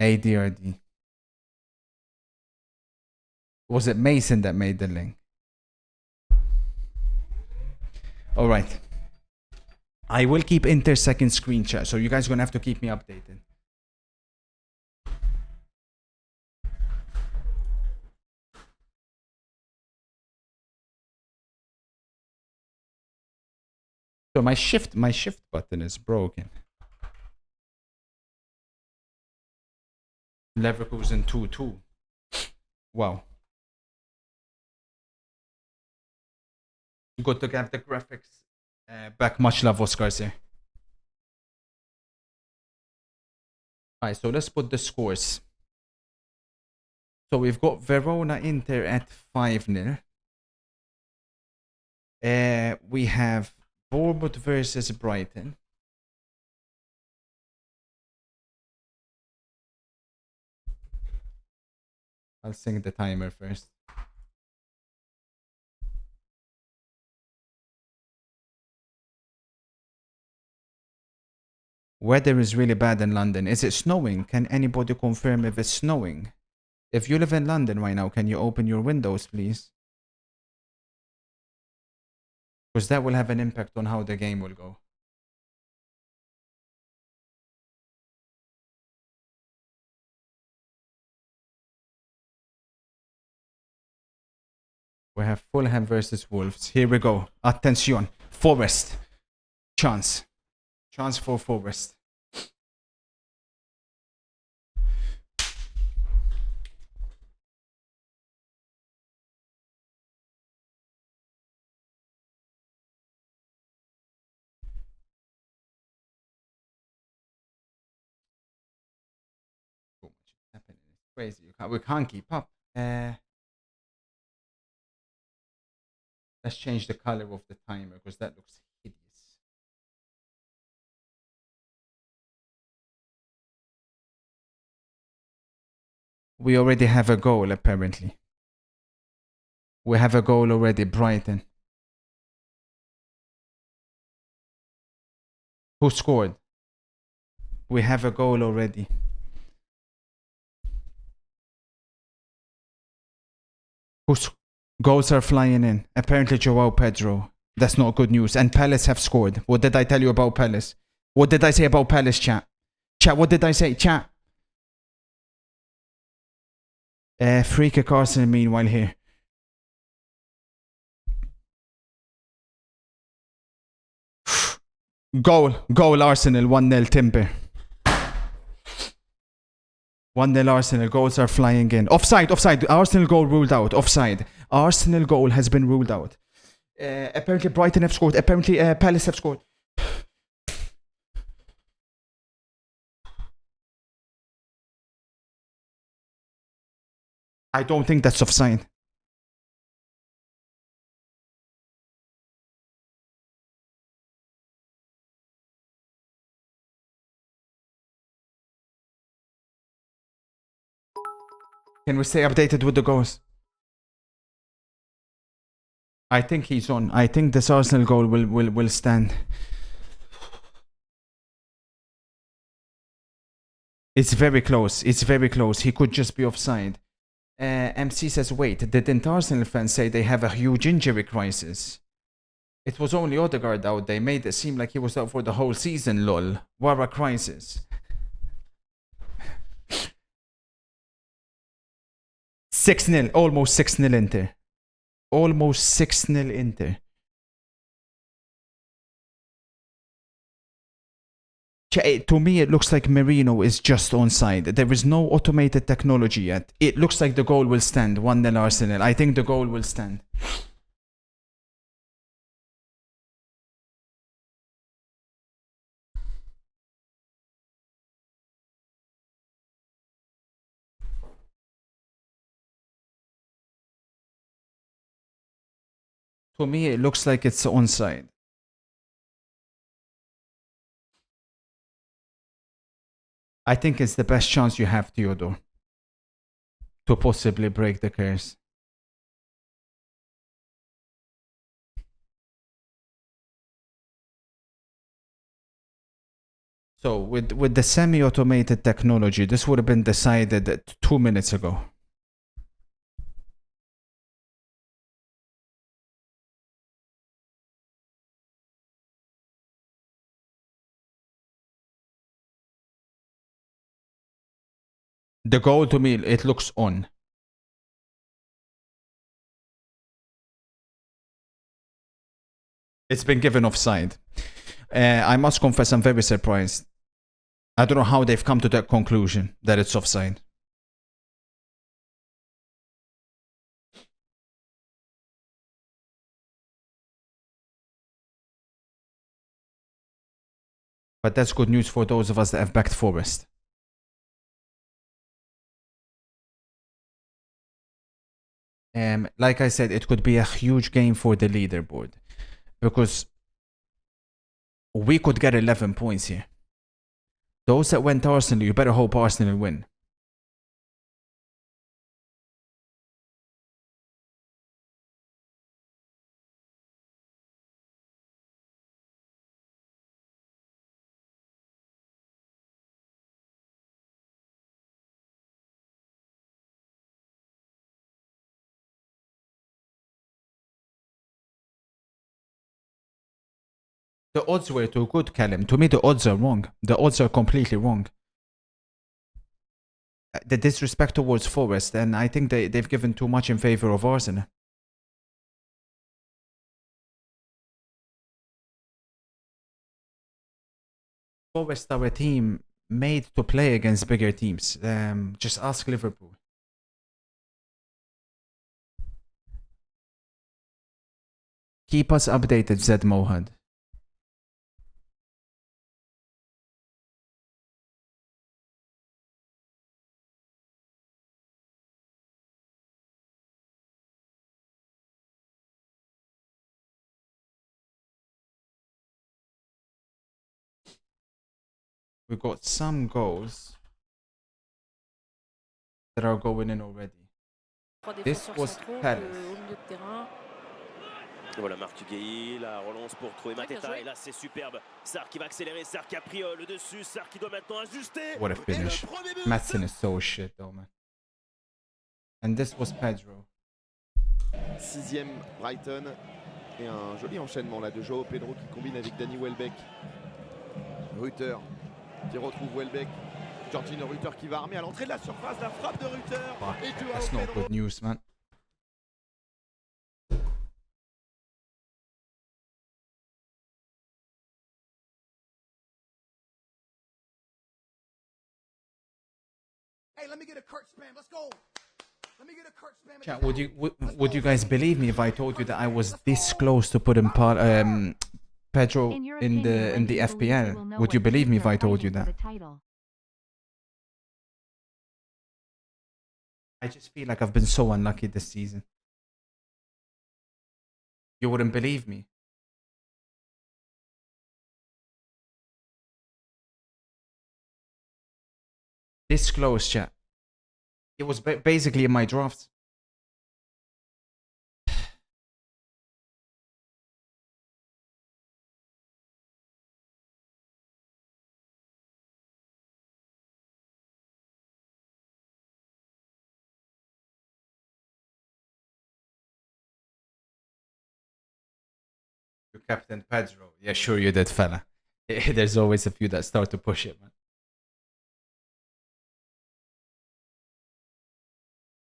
ADRD. Was it Mason that made the link? All right. I will keep inter-second screen chat, so you guys are gonna have to keep me updated. So my shift button is broken. Leverkusen 2-2. Wow. Good to get the graphics back. Much love, Oscar. Alright, so let's put the scores. So we've got Verona Inter at 5-0. We have Bournemouth versus Brighton. I'll sing the timer first. Weather is really bad in London. Is it snowing? Can anybody confirm if it's snowing? If you live in London right now, can you open your windows, please? Because that will have an impact on how the game will go. We have Fulham versus Wolves. Here we go. Attention. Forest. Chance. Chance for Forest. So much is happening. It's crazy. We can't keep up. Let's change the color of the timer because that looks hideous. We already have a goal, apparently. We have a goal already, Brighton. Who scored? We have a goal already. Goals are flying in. Apparently, Joao Pedro. That's not good news. And Palace have scored. What did I tell you about Palace? What did I say about Palace, chat? Chat, what did I say? Chat. Free kick Arsenal meanwhile here. Goal Arsenal, 1-0 Timber. 1-0 Arsenal, goals are flying in. Offside. Arsenal goal ruled out. Offside. Arsenal goal has been ruled out. Apparently Brighton have scored. Apparently Palace have scored. I don't think that's offside. Can we stay updated with the goals? I think he's on. I think this Arsenal goal will stand. It's very close. It's very close. He could just be offside. MC says, wait, didn't Arsenal fans say they have a huge injury crisis? It was only Odegaard out. They made it seem like he was out for the whole season, lol. What a crisis. 6-0. Almost 6-0 Inter. Almost 6-0 Inter. To me, it looks like Merino is just onside. There is no automated technology yet. It looks like the goal will stand. 1-0 Arsenal. I think the goal will stand. To me, it looks like it's onside. I think it's the best chance you have, Theodore, to possibly break the curse. So with the semi-automated technology, this would have been decided 2 minutes ago. The goal to me, it looks on. It's been given offside. I must confess, I'm very surprised. I don't know how they've come to that conclusion that it's offside. But that's good news for those of us that have backed Forest. Like I said, it could be a huge game for the leaderboard because we could get 11 points here. Those that went Arsenal, you better hope Arsenal win. The odds were too good, Callum. To me, the odds are wrong. The odds are completely wrong. The disrespect towards Forest, and I think they've given too much in favor of Arsenal. Forest are a team made to play against bigger teams. Just ask Liverpool. Keep us updated, Zed Mohad. We got some goals that are going in already. This was Palace. Voilà Martugui, la relance pour trouver Mateta et là c'est superbe. Sarr qui va accélérer, Sarr qui a pris le dessus, Sarr qui doit maintenant ajuster. What a finish. Madsen is so shit though, man. And this was Pedro. 6e Brighton et un joli enchaînement là de Joao Pedro qui combine avec Danny Welbeck. Rutter qui retrouve Welbeck. Georgino Rutter qui va armer à l'entrée de la surface, la frappe de Rutter. Et Joao That's not Pedro. good news, man. Hey, let me get a Kurt spam. Let's go. Let me get a Kurt spam. Chat, would you guys believe me if I told you that I was this close to putting Pedro in the FPL? Would you believe me if I told you that? I just feel like I've been so unlucky this season. You wouldn't believe me. This close, chat. It was basically in my drafts. You captain Pedro. Yeah, sure you did, fella. There's always a few that start to push it, man.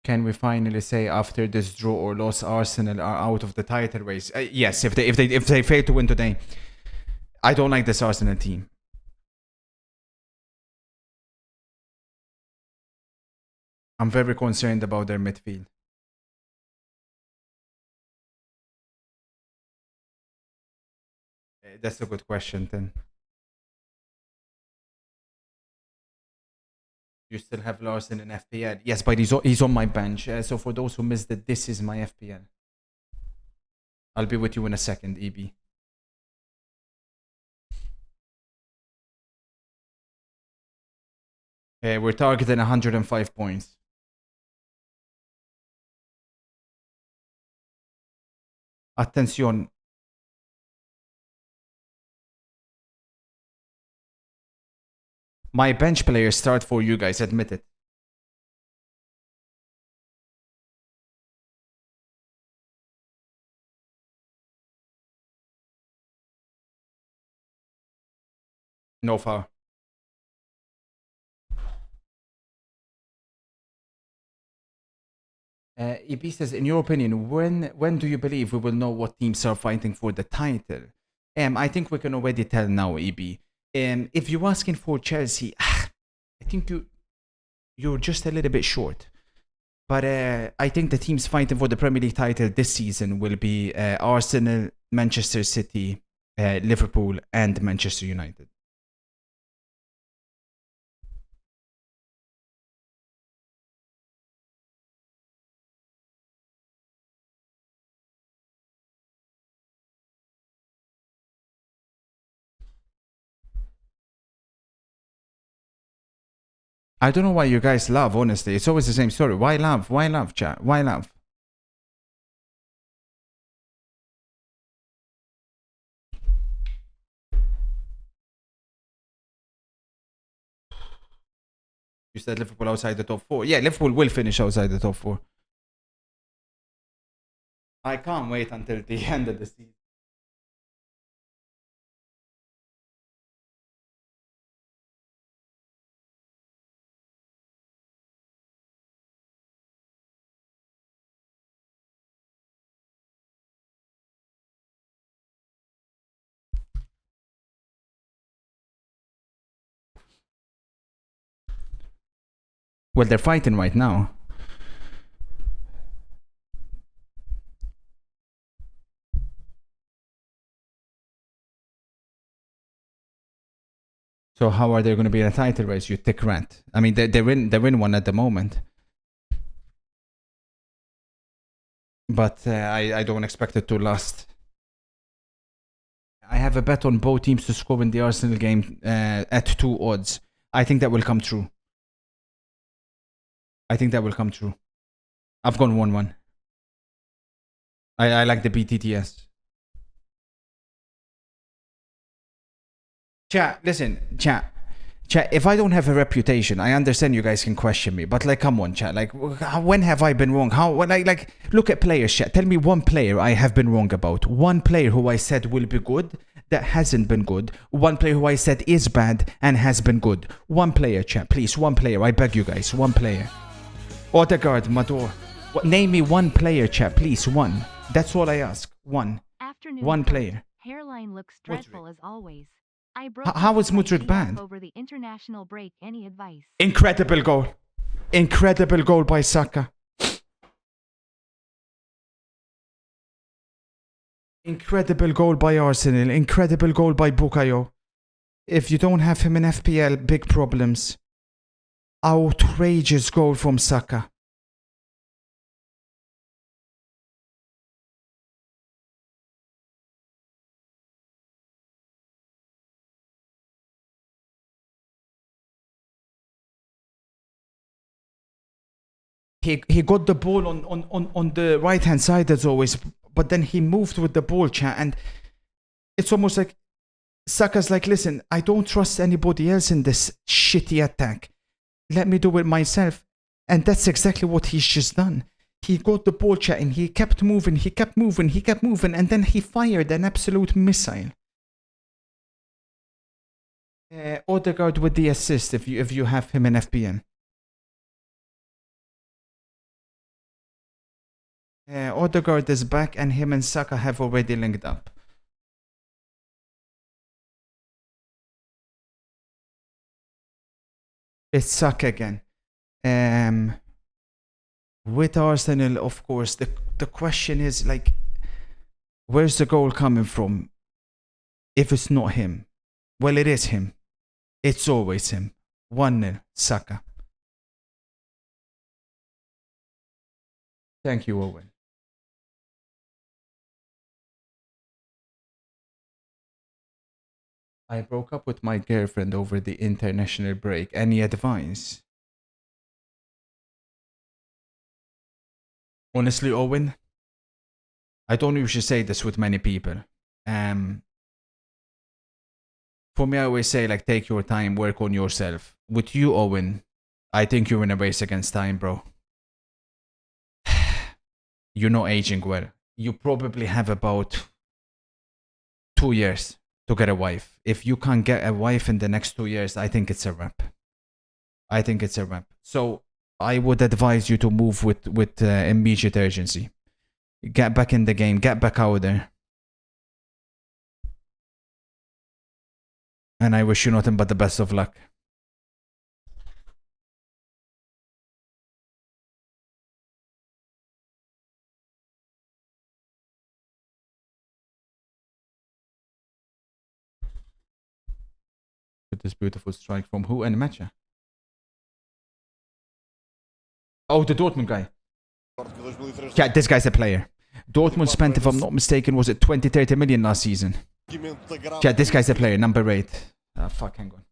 Can we finally say after this draw or loss, Arsenal are out of the title race? Yes, if they fail to win today, I don't like this Arsenal team. I'm very concerned about their midfield. That's a good question, then. You still have Larson in FPL? Yes, but he's on my bench. So for those who missed it, this is my FPL. I'll be with you in a second, EB. We're targeting 105 points. Attention. My bench players start for you guys, admit it. No foul. EB says, in your opinion, when do you believe we will know what teams are fighting for the title? I think we can already tell now, EB. If you're asking for Chelsea, I think you're just a little bit short. But I think the teams fighting for the Premier League title this season will be Arsenal, Manchester City, Liverpool, and Manchester United. I don't know why you guys laugh, honestly. It's always the same story. Why laugh? Why laugh, chat? Why laugh? You said Liverpool outside the top 4. Yeah, Liverpool will finish outside the top 4. I can't wait until the end of the season. Well, they're fighting right now. So how are they going to be in a title race, you thick rat? I mean, they're in one at the moment. But I don't expect it to last. I have a bet on both teams to score in the Arsenal game at 2 odds. I think that will come true. I think that will come true. I've gone 1-1. I like the BTTS. Chat, listen, chat, if I don't have a reputation, I understand you guys can question me, but like, come on, chat, like, when have I been wrong? Like, look at players, chat. Tell me one player I have been wrong about. One player who I said will be good that hasn't been good. One player who I said is bad and has been good. One player, chat, please, one player. I beg you guys, one player. Odegaard, Mador. Name me one player, chat, please, one. That's all I ask. One. Afternoon one player. Hairline looks dreadful as always. How is Mudryk bad? Over the international break, any advice? Incredible goal. Incredible goal by Saka. Incredible goal by Arsenal. Incredible goal by Bukayo. If you don't have him in FPL, big problems. Outrageous goal from Saka. He got the ball on the right hand side as always, but then he moved with the ball, chat, and it's almost like Saka's like, listen, I don't trust anybody else in this shitty attack. Let me do it myself. And that's exactly what he's just done. He got the ball, chat, and he kept moving, and then he fired an absolute missile. Odegaard with the assist if you have him in FPN. Odegaard is back and him and Saka have already linked up. It's Saka again. With Arsenal, of course, the question is like, where's the goal coming from? If it's not him. Well, it is him. It's always him. 1-0, Saka. Thank you, Owen. I broke up with my girlfriend over the international break. Any advice? Honestly, Owen, I don't usually say this with many people. For me, I always say, like, take your time, work on yourself. With you, Owen, I think you're in a race against time, bro. You're not aging well. You probably have about 2 years to get a wife. If you can't get a wife in the next 2 years, I think it's a wrap. I think it's a wrap. So I would advise you to move with immediate urgency. Get back in the game. Get back out there. And I wish you nothing but the best of luck. With this beautiful strike from who and Matcha? Oh, the Dortmund guy. Yeah, this guy's a player. Dortmund spent, if I'm not mistaken, was it 20-30 million last season? Yeah, this guy's a player, number 8. Fuck, hang on.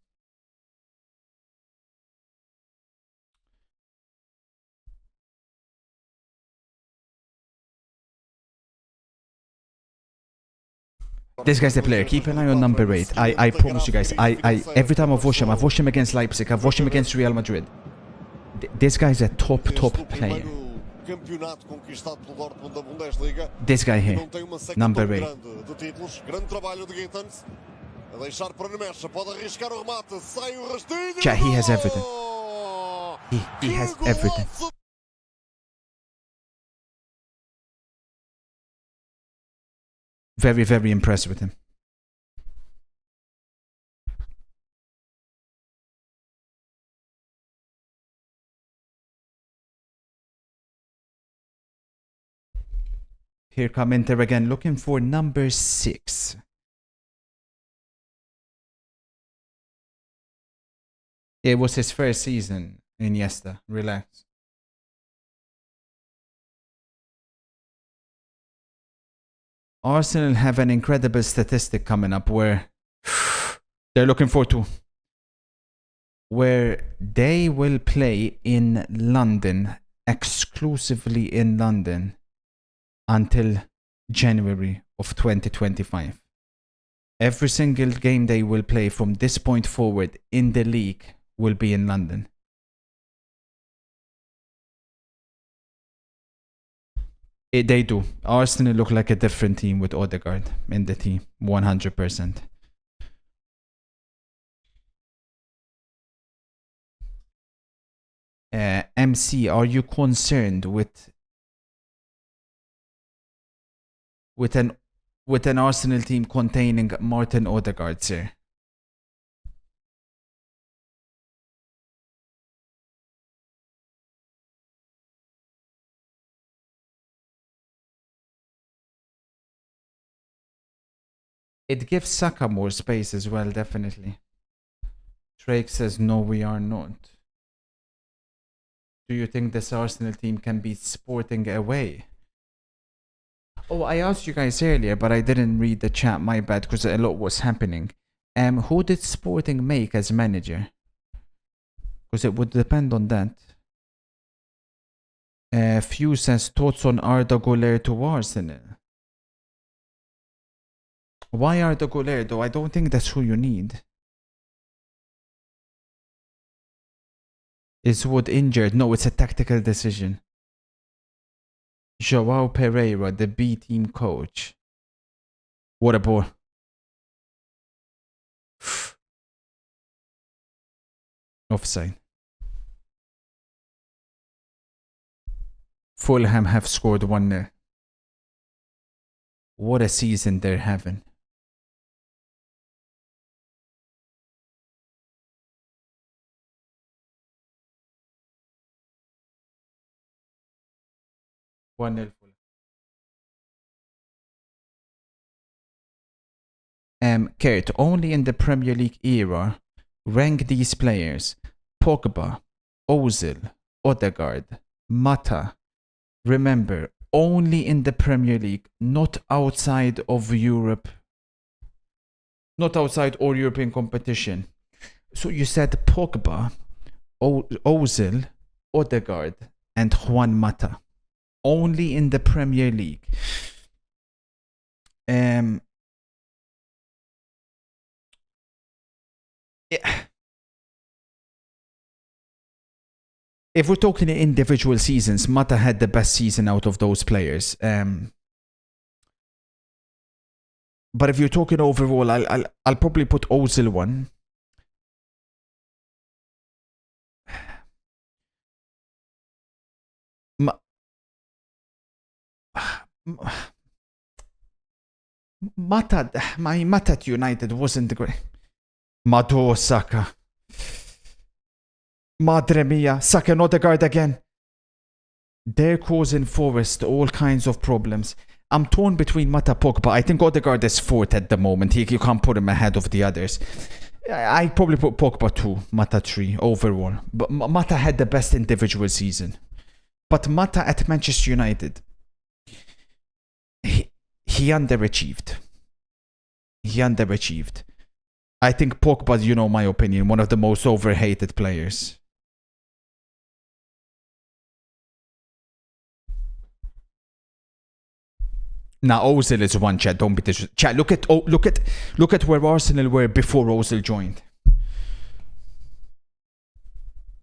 This guy's a player. Keep an eye on number 8. I promise you guys. I every time I've watched him against Leipzig. I've watched him against Real Madrid. This guy's a top player. This guy here, number 8. Yeah, he has everything. He has everything. Very, very impressed with him. Here come Inter again, looking for number 6. It was his first season, Iniesta. Relax. Arsenal have an incredible statistic coming up where they're looking forward to. Where they will play in London, exclusively in London, until January of 2025. Every single game they will play from this point forward in the league will be in London. They do. Arsenal look like a different team with Odegaard in the team, 100%. MC, are you concerned with an Arsenal team containing Martin Odegaard, sir? It gives Saka more space as well, definitely. Drake says, no, we are not. Do you think this Arsenal team can beat Sporting away? Oh, I asked you guys earlier, but I didn't read the chat, my bad, because a lot was happening. Who did Sporting make as manager? Because it would depend on that. Few says, thoughts on Arda Güler to Arsenal? Why Arda Güler though? I don't think that's who you need. Is Wood injured? No, it's a tactical decision. Joao Pereira, the B team coach. What a ball. Offside. Fulham have scored 1-0. What a season they're having. Kurt, only in the Premier League era, rank these players: Pogba, Ozil, Odegaard, Mata. Remember, only in the Premier League, not outside of Europe. Not outside all European competition. So you said Pogba, Ozil, Odegaard, and Juan Mata. Only in the Premier League. If we're talking individual seasons, Mata had the best season out of those players. But if you're talking overall, I'll probably put Ozil one. Mata at United wasn't great. Mado Saka. Madre mia, Saka and Odegaard again. They're causing Forest all kinds of problems. I'm torn between Mata Pogba. I think Odegaard is fourth at the moment. You can't put him ahead of the others. I probably put Pogba 2, Mata 3 overall. But Mata had the best individual season. But Mata at Manchester United, he underachieved. He underachieved. I think Pogba, you know my opinion, one of the most overhated players. Now Ozil is one, chat. Don't be disrespectful. Chat, look at where Arsenal were before Ozil joined.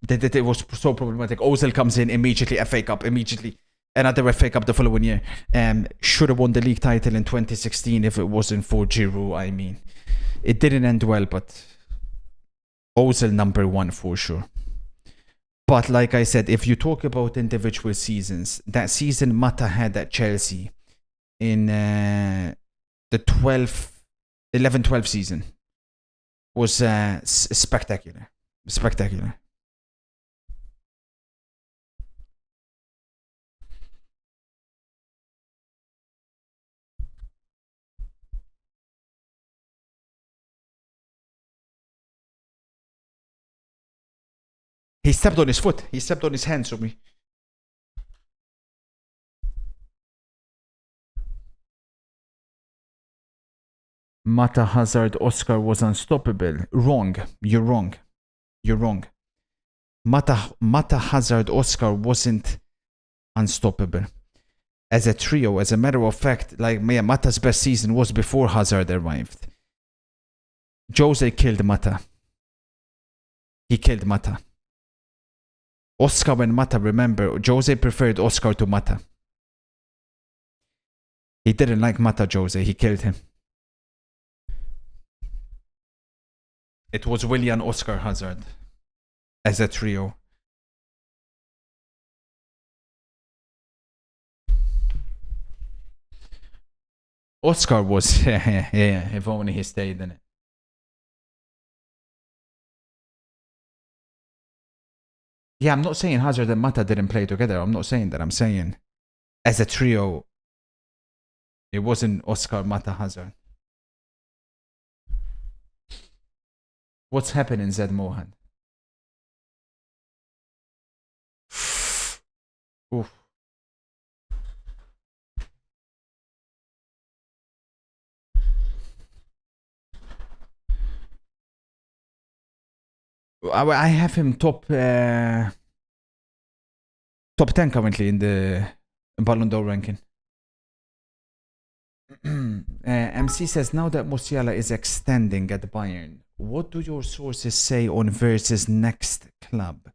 It was so problematic. Ozil comes in immediately, FA Cup immediately, another FA Cup the following year. Should have won the league title in 2016 if it wasn't for Giroud. I mean, it didn't end well, but Ozil number one for sure. But like I said, if you talk about individual seasons, that season Mata had at Chelsea in the 11-12 season was spectacular. Spectacular. He stepped on his foot. He stepped on his hand, sorry. Mata, Hazard, Oscar was unstoppable. Wrong. You're wrong. You're wrong. Mata, Hazard, Oscar wasn't unstoppable. As a trio, as a matter of fact, like Mata's best season was before Hazard arrived. Jose killed Mata. He killed Mata. Oscar and Mata, remember, Jose preferred Oscar to Mata. He didn't like Mata, Jose. He killed him. It was Willian, Oscar, Hazard as a trio. Oscar was, yeah, if only he stayed in it. Yeah, I'm not saying Hazard and Mata didn't play together. I'm not saying that. I'm saying as a trio, it wasn't Oscar, Mata, Hazard. What's happening, Zed Mohan? Oof. I have him top 10 currently in the Ballon d'Or ranking. MC says, now that Musiala is extending at Bayern, what do your sources say on Verse's next club?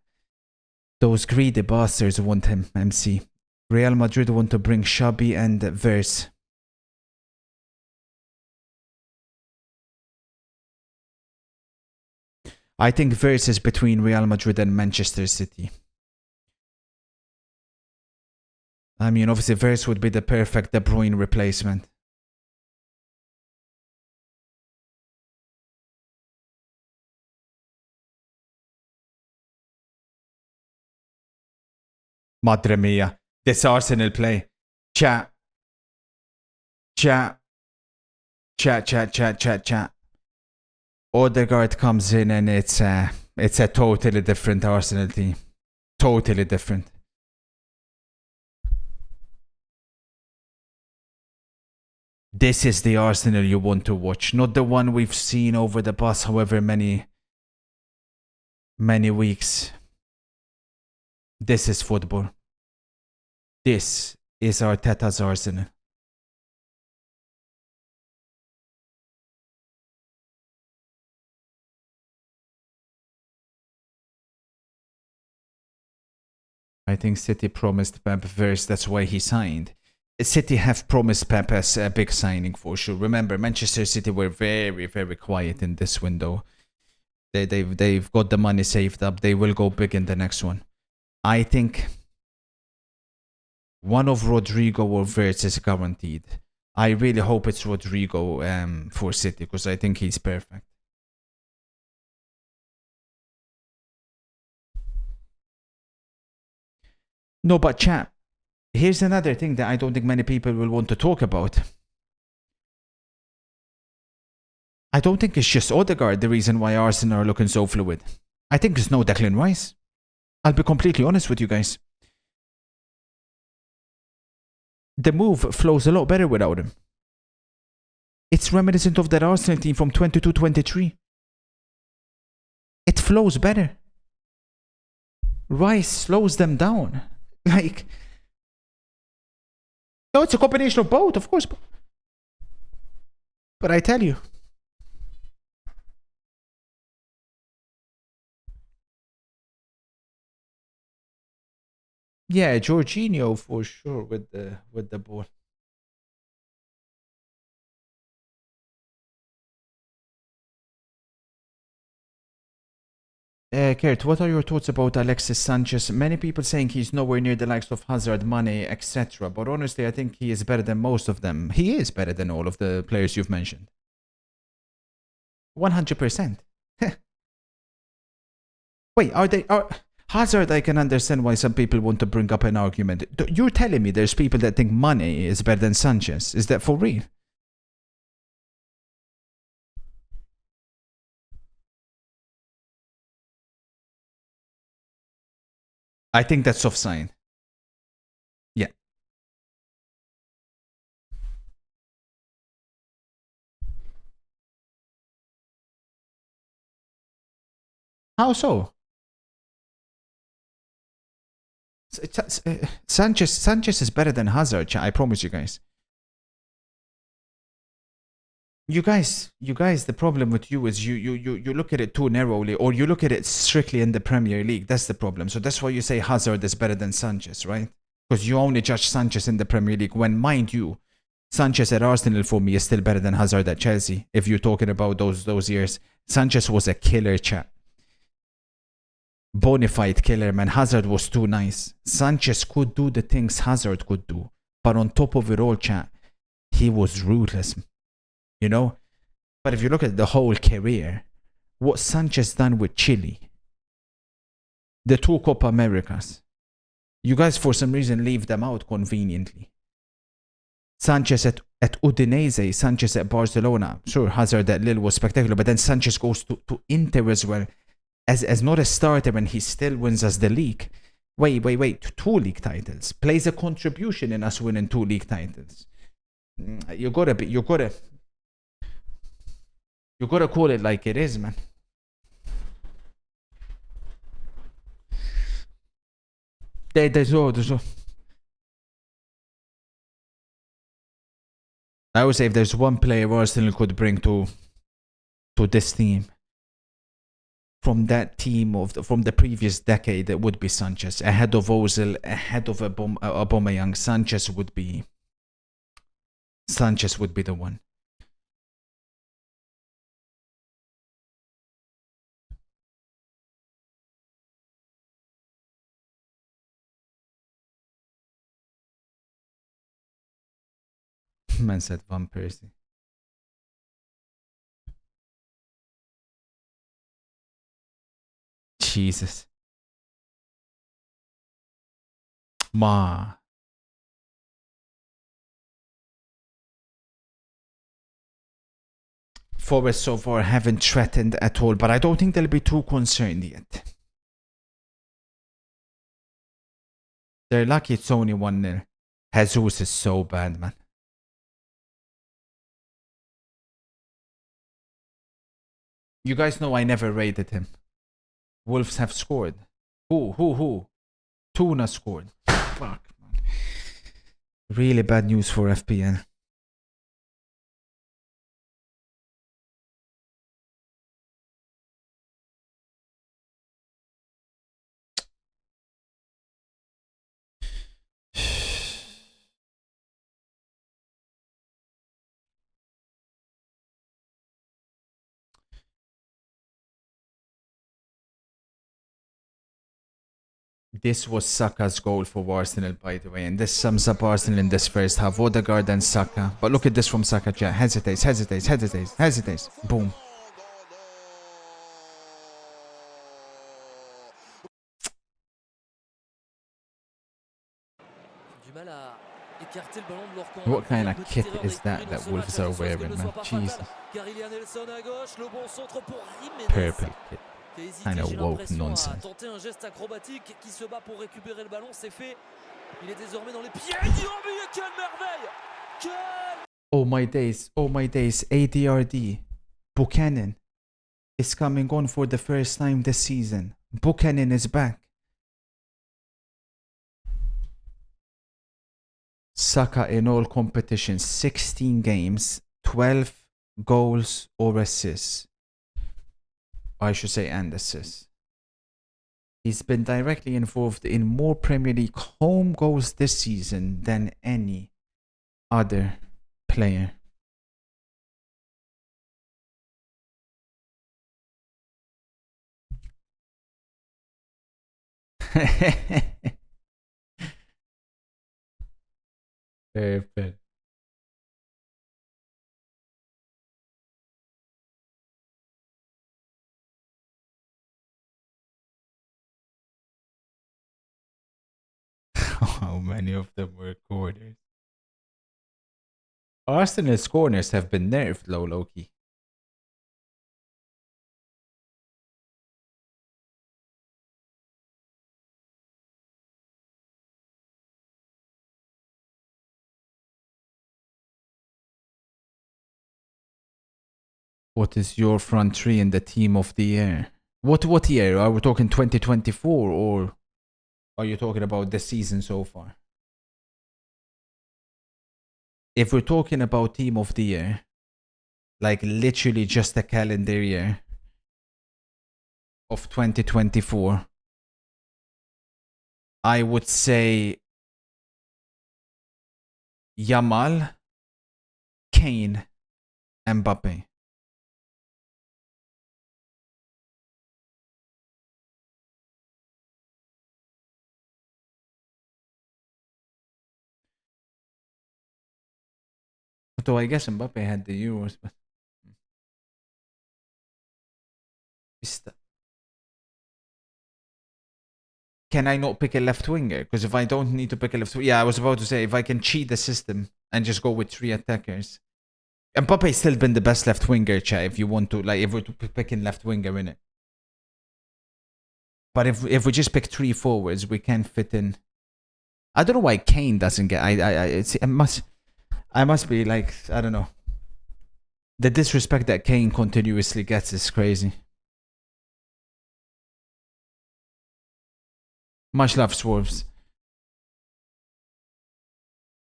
Those greedy bastards want him, MC. Real Madrid want to bring Xabi and Verse. I think Verse is between Real Madrid and Manchester City. I mean, obviously Verse would be the perfect De Bruyne replacement. Madre mia. This Arsenal play. Chat. Odegaard comes in and it's a totally different Arsenal team. Totally different. This is the Arsenal you want to watch, not the one we've seen over the past however many weeks. This is football. This is Arteta's Arsenal. I think City promised Pep first, that's why he signed. City have promised Pep as a big signing for sure. Remember, Manchester City were very, very quiet in this window. They've got the money saved up. They will go big in the next one. I think one of Rodrigo or Wirtz is guaranteed. I really hope it's Rodrigo for City because I think he's perfect. No, but chat. Here's another thing that I don't think many people will want to talk about. I don't think it's just Odegaard the reason why Arsenal are looking so fluid. I think it's no Declan Rice. I'll be completely honest with you guys. The move flows a lot better without him. It's reminiscent of that Arsenal team from 22-23. It flows better. Rice slows them down. Like, no, it's a combination of both, of course. But I tell you. Yeah, Jorginho for sure with the ball. Kurt, what are your thoughts about Alexis Sanchez? Many people saying he's nowhere near the likes of Hazard, Mane, etc. But honestly, I think he is better than most of them. He is better than all of the players you've mentioned. 100%. Wait, are Hazard? I can understand why some people want to bring up an argument. You're telling me there's people that think Mane is better than Sanchez? Is that for real? I think that's offside. Yeah. How so? Sanchez is better than Hazard. I promise you guys. You guys, the problem with you is you look at it too narrowly, or you look at it strictly in the Premier League. That's the problem. So that's why you say Hazard is better than Sanchez, right? Because you only judge Sanchez in the Premier League. When, mind you, Sanchez at Arsenal for me is still better than Hazard at Chelsea. If you're talking about those years, Sanchez was a killer, chat. Bonafide killer, man. Hazard was too nice. Sanchez could do the things Hazard could do, but on top of it all, chat, he was ruthless. You know? But if you look at the whole career, what Sanchez done with Chile, the two Copa Americas, you guys for some reason leave them out conveniently. Sanchez at Udinese, Sanchez at Barcelona. Sure, Hazard at Lille was spectacular, but then Sanchez goes to Inter as well, as not a starter, and he still wins us the league. Wait, 2 league titles. Plays a contribution in us winning 2 league titles. You gotta call it like it is, man. There's no. I would say if there's one player Arsenal could bring to this team, from that team from the previous decade, it would be Sanchez. Ahead of Ozil, ahead of Aubameyang, Sanchez would be the one. Man said Van Persie. Jesus. Ma. Forest so far haven't threatened at all, but I don't think they'll be too concerned yet. They're lucky it's only 1-0. Jesus is so bad, man. You guys know I never rated him. Wolves have scored. Who? Tuna scored. Fuck, man. Really bad news for FPL. This was Saka's goal for Arsenal, by the way, and this sums up Arsenal in this first half. Odegaard and Saka. But look at this from Saka, chat. Hesitates. Boom. What kind of kit is that Wolves are wearing, man? Jesus. Purple kit. Kind of woke nonsense. Un geste acrobatique qui se bat pour récupérer le ballon, c'est fait. Il est désormais dans les pieds. Quelle merveille! Oh my days, ADRD. Buchanan is coming on for the first time this season. Buchanan is back. Saka in all competitions, 16 games, 12 goals or assists. I should say and assists. He's been directly involved in more Premier League home goals this season than any other player. Perfect. How many of them were corners? Arsenal's corners have been nerfed, low-key. What is your front three in the team of the year? What year? Are we talking 2024 or are you talking about the season so far? If we're talking about team of the year, like literally just a calendar year of 2024, I would say Yamal, Kane, Mbappe. Though I guess Mbappe had the Euros, but can I not pick a left winger? Because if I don't need to pick a left winger, yeah, I was about to say if I can cheat the system and just go with 3 attackers. Mbappe's still been the best left winger, chat. If you want to, like, if we're picking left winger in it. But if we just pick 3 forwards, we can fit in. I don't know why Kane doesn't get. I must be like, I don't know. The disrespect that Kane continuously gets is crazy. Much love, Swerves.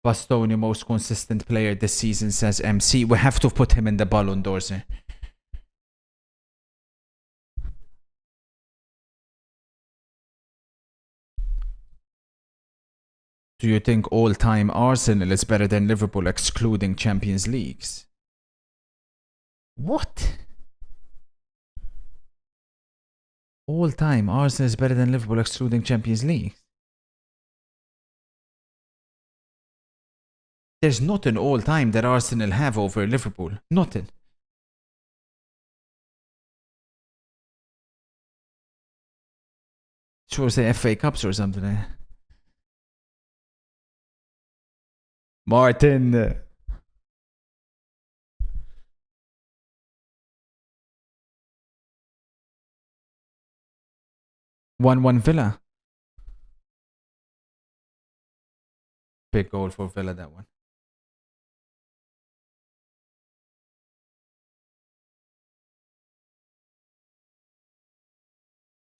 Bastoni, most consistent player this season, says MC. We have to put him in the Ballon d'Or, sir. Do you think all-time Arsenal is better than Liverpool excluding Champions Leagues? What? All-time Arsenal is better than Liverpool excluding Champions Leagues? There's not an all-time that Arsenal have over Liverpool. Nothing. Sure, say FA Cups or something. Martin. 1-1 Villa. Big goal for Villa, that one.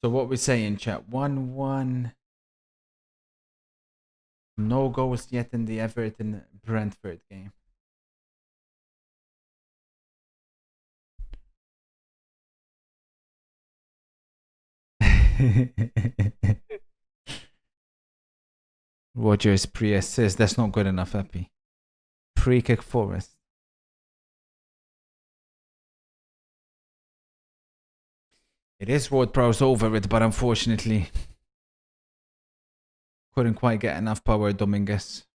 So what we say in chat? 1-1. No goals yet in the Everton-Brentford game. Rogers pre-assist. That's not good enough, Happy. Free kick Forest. It is Ward Prowse over it, but unfortunately Couldn't quite get enough power, Dominguez.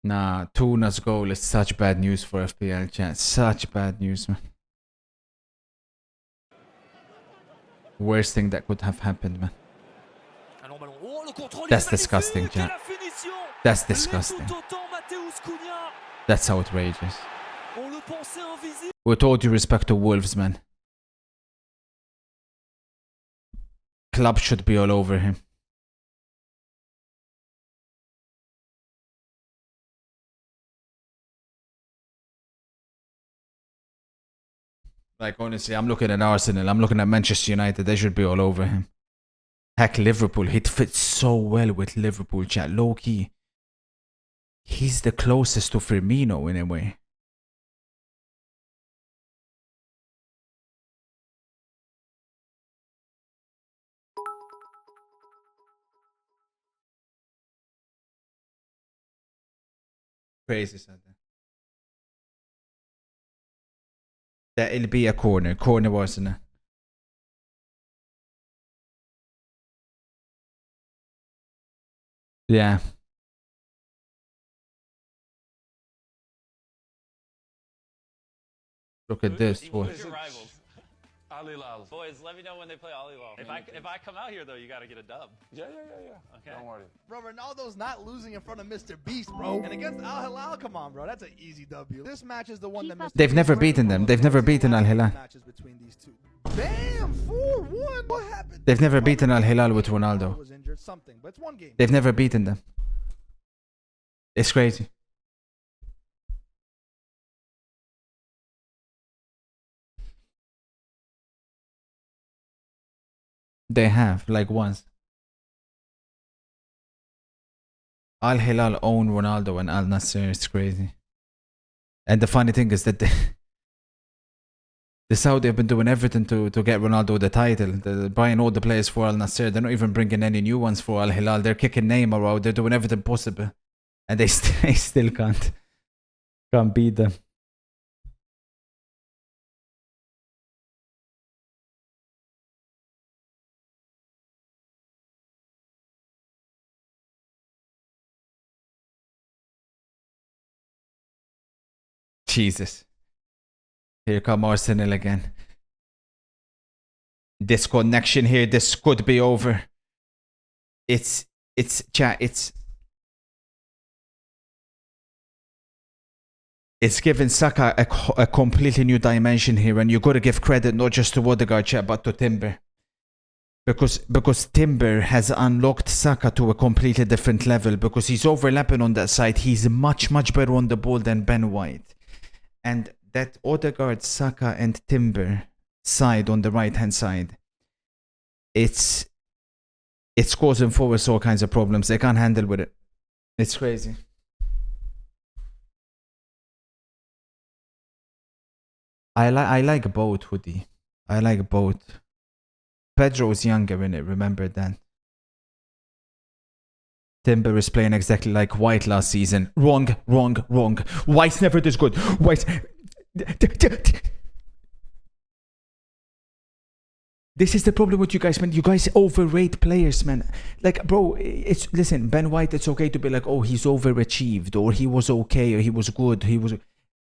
Nah, Tuna's goal is such bad news for FPL chat. Such bad news, man. Worst thing that could have happened, man. Un long ballon. Oh, le contrôle, That's il est disgusting, magnifique, et Jack. la finition. That's Les disgusting. tout autant, Mateusz Cunha. That's outrageous. On le pensait invisible. With all due respect to Wolves, man. Club should be all over him. Like, honestly, I'm looking at Arsenal. I'm looking at Manchester United. They should be all over him. Heck, Liverpool. He fits so well with Liverpool, chat. Low key. He's the closest to Firmino in a way. Crazy, something. That'll be a corner. Corner, wasn't it? Yeah. Look at this. What? Who's your rivals? Ali Lal. Boys, let me know when they play Ali Lal. If I come out here though, you gotta get a dub. Yeah. Okay. Don't worry. Bro, Ronaldo's not losing in front of Mr. Beast, bro. And against Al Hilal, come on, bro. That's an easy W. This match is the one that Keep up Mr. They've never Beast beaten them. They've never beaten Al Hilal. matches between these two. Damn, 4-1. What happened? They've never beaten Al Hilal with Ronaldo. Was injured, something, but it's one game. They've never beaten them. It's crazy. They have, like once. Al Hilal own Ronaldo and Al Nasser. It's crazy. And the funny thing is that the Saudi have been doing everything to get Ronaldo the title. They're buying all the players for Al Nasser. They're not even bringing any new ones for Al Hilal. They're kicking Neymar out. They're doing everything possible. And they still can't beat them. Jesus. Here come Arsenal again. This connection here, this could be over. It's giving Saka a completely new dimension here, and you got to give credit not just to Odegaard, chat, but to Timber. Because Timber has unlocked Saka to a completely different level, because he's overlapping on that side. He's much better on the ball than Ben White. And that Odegaard, Saka and Timber side on the right hand side, it's causing forwards all kinds of problems. They can't handle with it. It's crazy. I like both, Hoodie. I like both. Pedro's younger in it, remember that. Timber is playing exactly like White last season. Wrong. White's never this good. White. This is the problem with you guys, man. You guys overrate players, man. Like, bro, listen, Ben White, it's okay to be like, oh, he's overachieved, or he was okay, or he was good,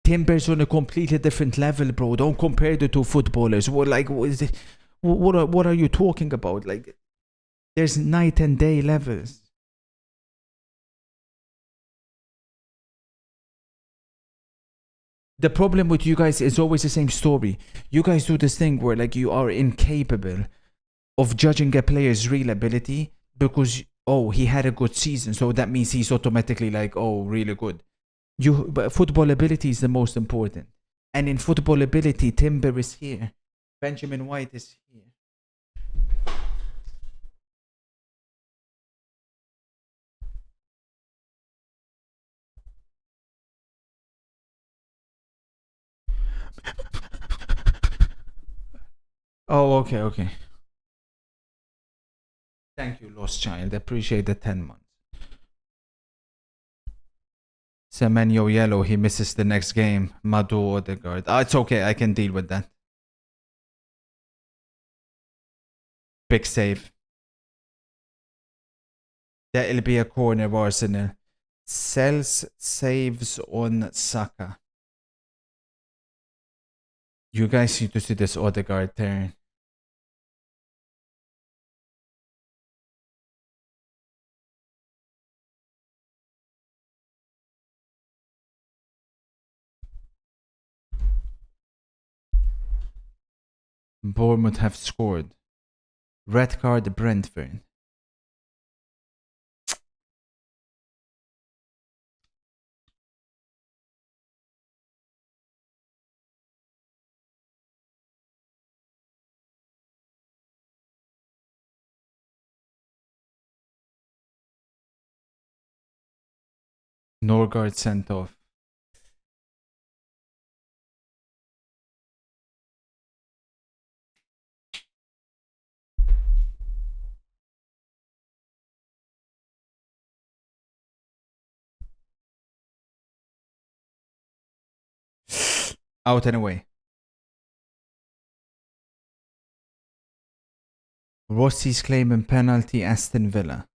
Timber's on a completely different level, bro. Don't compare the two footballers. What are you talking about? Like, there's night and day levels. The problem with you guys is always the same story. You guys do this thing where like you are incapable of judging a player's real ability because, oh, he had a good season, so that means he's automatically like, oh, really good. But football ability is the most important. And in football ability, Timber is here. Benjamin White is here. Oh, okay. Thank you, Lost Child. Appreciate the 10 months. Semenyo yellow, he misses the next game. Madu Odegaard. It's okay, I can deal with that. Big save. That'll be a corner, Arsenal. Sells saves on Saka. You guys need to see this Odegaard turn. Bournemouth have scored. Red card Brentford. Norgard sent off. Out and away. Rossi's claiming penalty Aston Villa.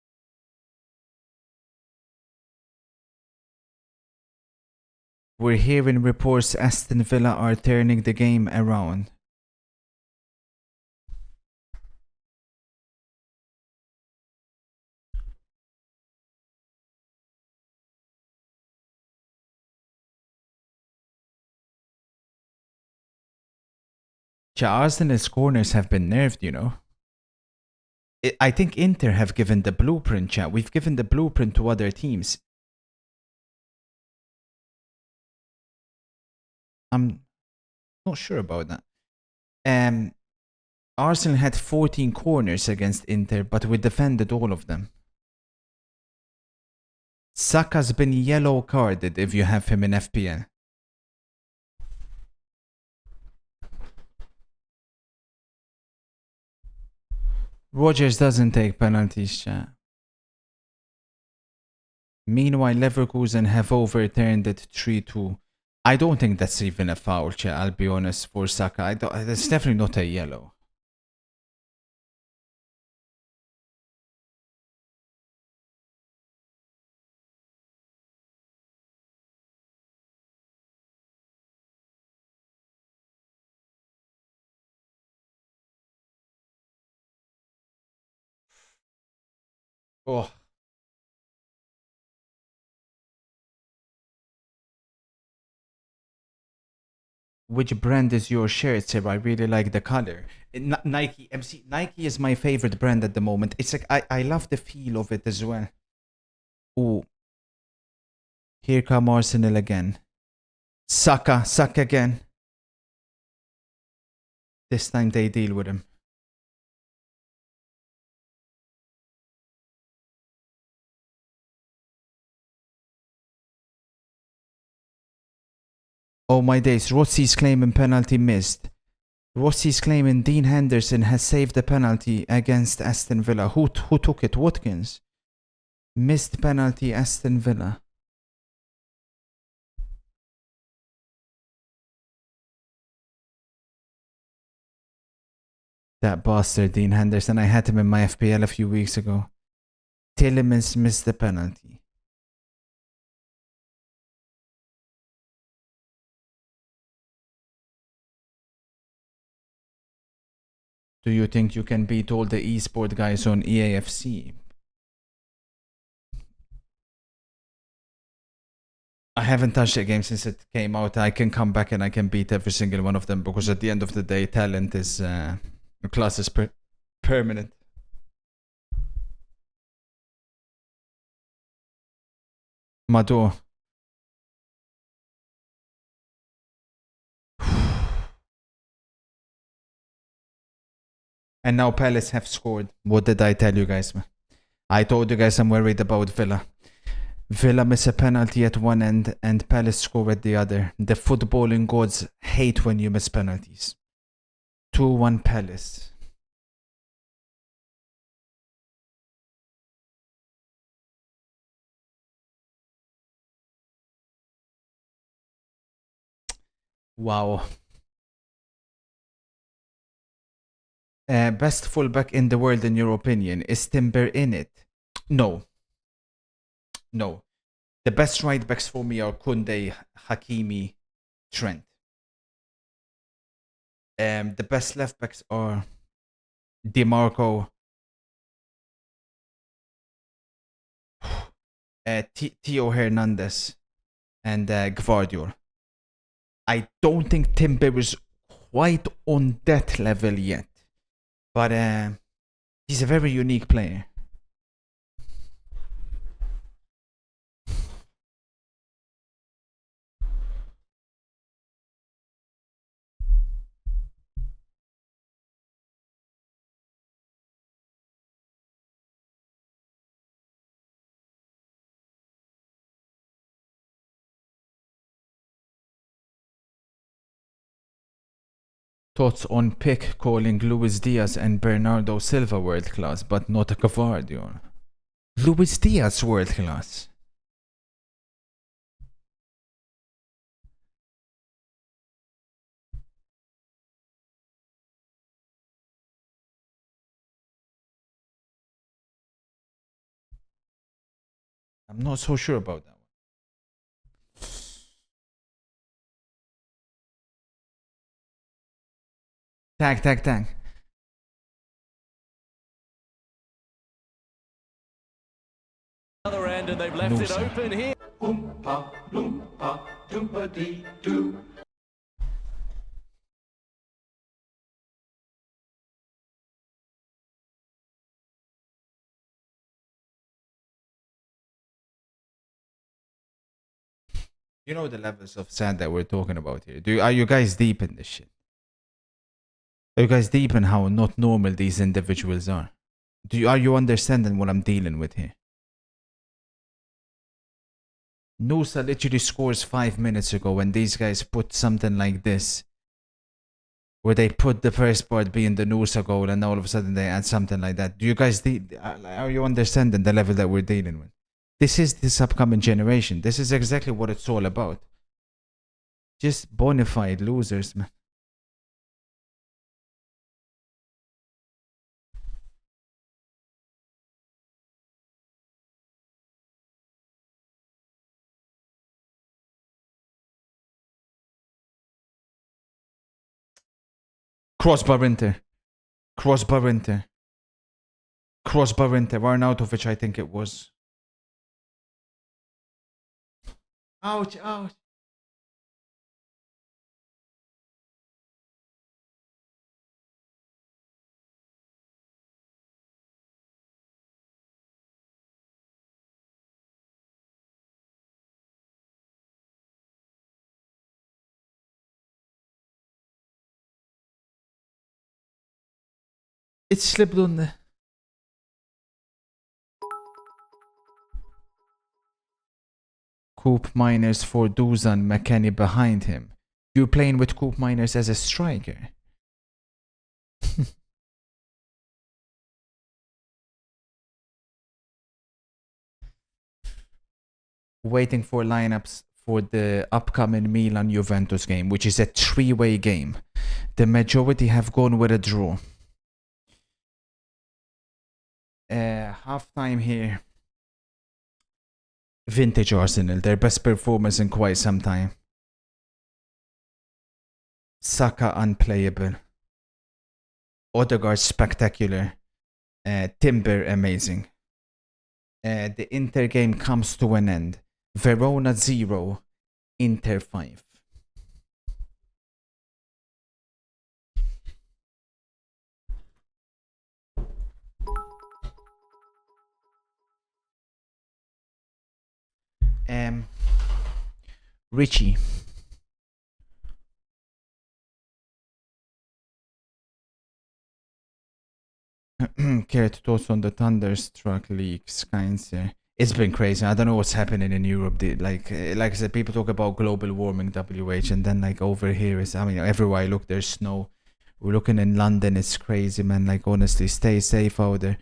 We're hearing reports Aston Villa are turning the game around. Arsenal's corners have been nerfed, you know. I think Inter have given the blueprint, chat. We've given the blueprint to other teams. I'm not sure about that. Arsenal had 14 corners against Inter, but we defended all of them. Saka's been yellow carded if you have him in FPL. Rodgers doesn't take penalties, chat. Meanwhile, Leverkusen have overturned it 3-2. I don't think that's even a foul, chat, I'll be honest, for Saka. That's definitely not a yellow. Oh. Which brand is your shirt, sir? I really like the color. Nike, MC, Nike is my favorite brand at the moment. It's like I love the feel of it as well. Ooh. Here come Arsenal again. Saka again. This time they deal with him. Oh my days, Rossi's claiming penalty missed. Rossi's claiming Dean Henderson has saved the penalty against Aston Villa. Who took it? Watkins. Missed penalty Aston Villa. That bastard Dean Henderson. I had him in my FPL a few weeks ago. Tielemans missed the penalty. Do you think you can beat all the esport guys on EAFC? I haven't touched the game since it came out. I can come back and I can beat every single one of them because at the end of the day, talent is class is permanent. Madu. And now Palace have scored. What did I tell you guys, man? I told you guys I'm worried about Villa. Villa miss a penalty at one end and Palace score at the other. The footballing gods hate when you miss penalties. 2-1 Palace. Wow. Best fullback in the world in your opinion? Is Timber in it? No. No. The best right backs for me are Kunde, Hakimi, Trent. The best left backs are DiMarco, Theo Hernandez, and Gvardiol. I don't think Timber is quite on that level yet, but he's a very unique player. Thoughts on Pick calling Luis Diaz and Bernardo Silva world class, but not a Gvardiol. Luis Diaz world class. I'm not so sure about that one. Tag. Other end, and they've left it Noosa. open here. You know the levels of sad that we're talking about here. Are you guys deep in this shit? Are you guys deep in how not normal these individuals are? Are you understanding what I'm dealing with here? Noosa literally scores 5 minutes ago when these guys put something like this, where they put the first part being the Noosa goal and all of a sudden they add something like that. Do you guys are you understanding the level that we're dealing with? This is this upcoming generation. This is exactly what it's all about. Just bona fide losers, man. Crossbar Inter. Arnautovic, I think it was. Ouch. It slipped on the... Coop Miners for Duzan, McKennie behind him. You're playing with Coop Miners as a striker. Waiting for lineups for the upcoming Milan-Juventus game, which is a 3-way game. The majority have gone with a draw. Halftime here. Vintage Arsenal, their best performance in quite some time. Saka unplayable. Odegaard spectacular. Timber amazing. The Inter game comes to an end. Verona 0, Inter 5. Richie. Kurt, thoughts on the Thunderstruck League, Skynsir. It's been crazy. I don't know what's happening in Europe. Like I said, people talk about global warming, WH, and then like over here is, I mean, everywhere I look, there's snow. We're looking in London. It's crazy, man. Like honestly, stay safe out there.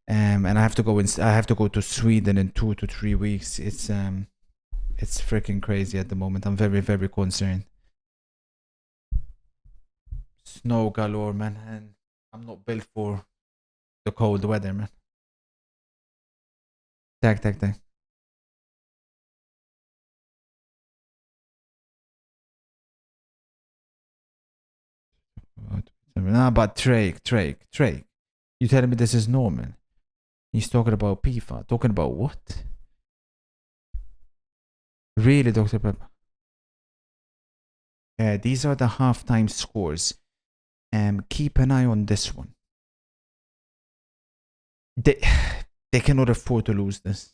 And I have to go to Sweden in 2 to 3 weeks. It's freaking crazy at the moment. I'm very, very concerned. Snow galore, man, and I'm not built for the cold weather, man. Tag. Nah, but Drake. You telling me this is normal? He's talking about FIFA. Talking about what? Really, Dr. Pepper? These are the halftime scores. Keep an eye on this one. They cannot afford to lose this.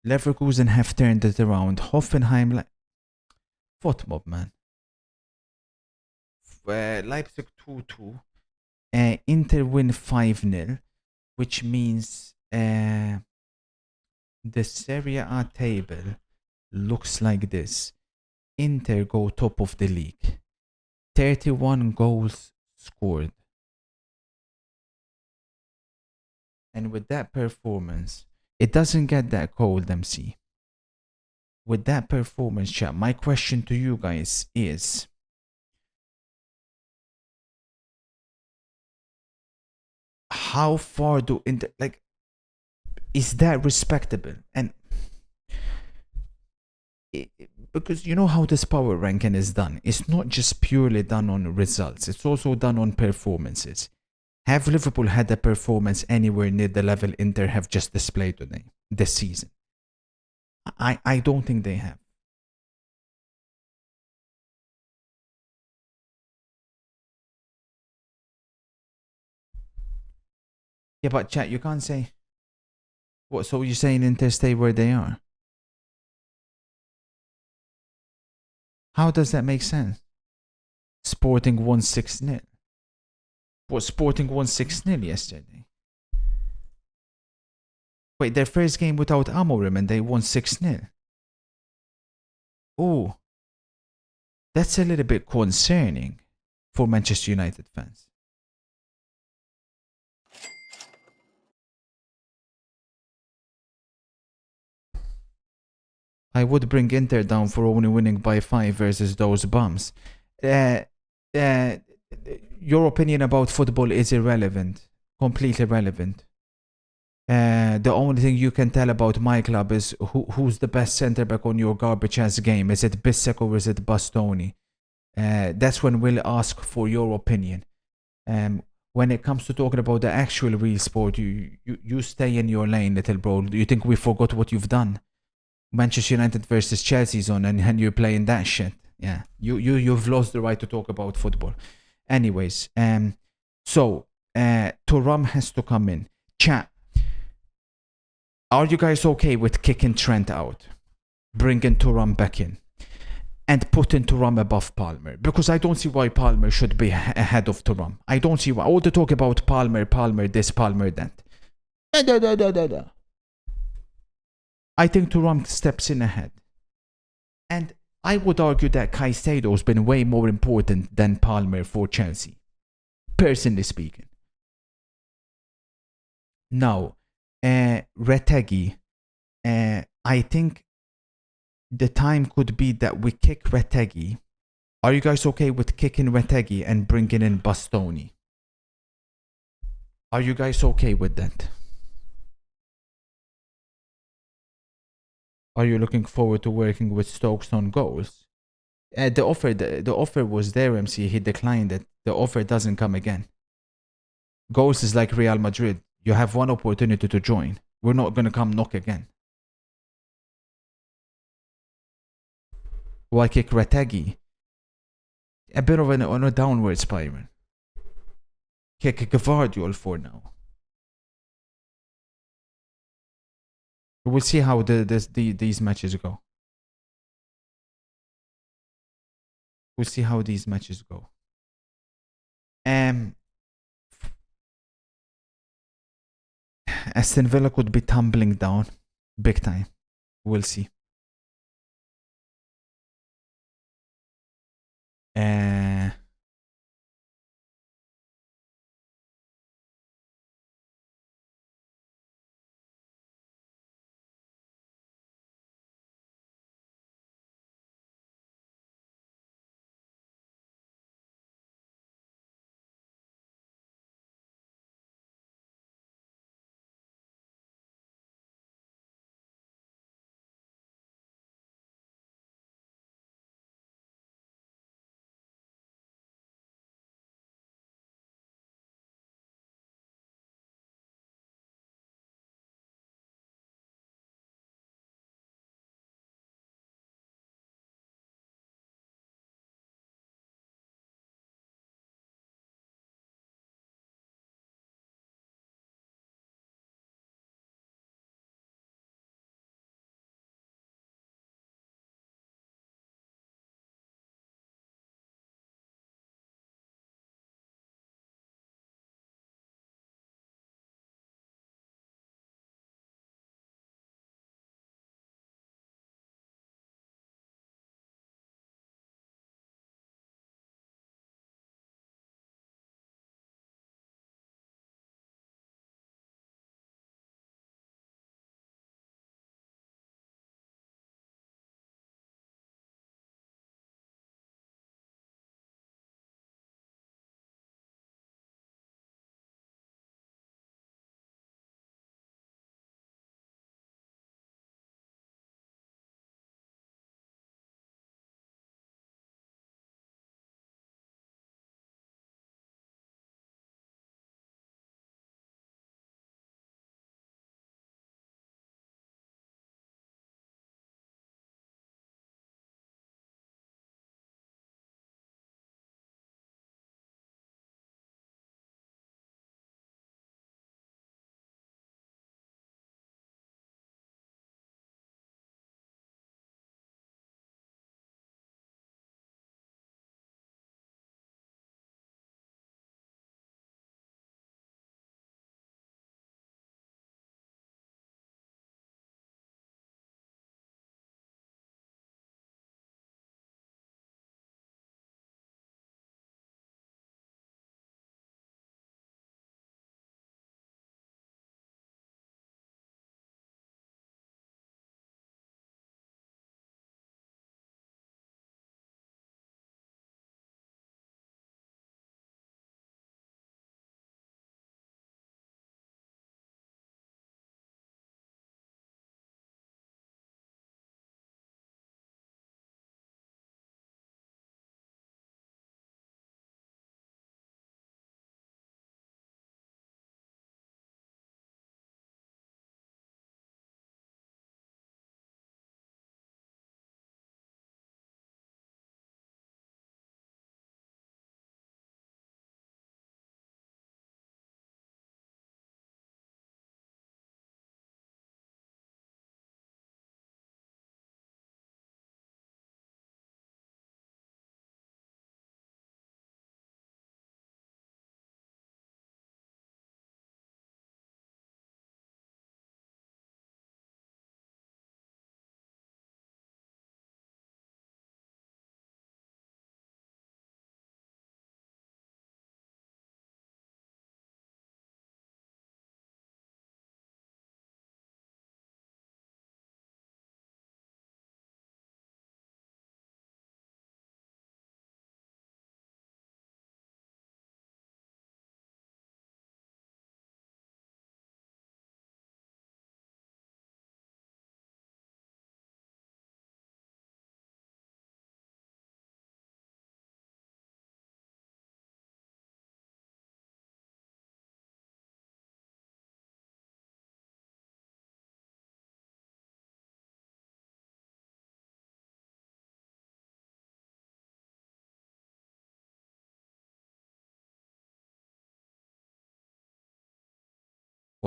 Leverkusen have turned it around. Hoffenheim, Footmob, man. Leipzig 2-2. Inter win 5-0, which means the Serie A table looks like this. Inter go top of the league. 31 goals scored. And with that performance, it doesn't get that cold, MC. With that performance, chat, my question to you guys is, how far do is that respectable? And because you know how this power ranking is done, it's not just purely done on results, it's also done on performances. Have Liverpool had a performance anywhere near the level Inter have just displayed today, this season? I don't think they have. Yeah, but chat, you can't say. What? So you're saying Inter stay where they are? How does that make sense? Sporting won 6-0. What? Sporting won 6-0 yesterday. Wait, their first game without Amorim and they won 6-0. Oh, that's a little bit concerning for Manchester United fans. I would bring Inter down for only winning by 5 versus those bums. Your opinion about football is irrelevant. Completely irrelevant. The only thing you can tell about my club is who's the best centre back on your garbage ass game. Is it Bissek or is it Bastoni? That's when we'll ask for your opinion. When it comes to talking about the actual real sport, you stay in your lane, little bro. Do you think we forgot what you've done? Manchester United versus Chelsea's on, and you're playing that shit. Yeah, you've lost the right to talk about football. Anyways, so Thuram has to come in. Chat. Are you guys okay with kicking Trent out, bringing Thuram back in, and putting Thuram above Palmer? Because I don't see why Palmer should be ahead of Thuram. I don't see why. All the talk about Palmer this, Palmer that. I think Thuram steps in ahead. And I would argue that Caicedo's been way more important than Palmer for Chelsea, personally speaking. Now, Retegui, I think the time could be that we kick Retegui. Are you guys okay with kicking Retegui and bringing in Bastoni? Are you guys okay with that? Are you looking forward to working with Stokes on goals? The offer was there, MC. He declined it. The offer doesn't come again. Goals is like Real Madrid. You have one opportunity to join. We're not going to come knock again. Why kick Retegui? A bit of on a downward spiral. Kick Gvardiol for now. We'll see how these matches go. We'll see how these matches go. Aston Villa could be tumbling down big time. We'll see.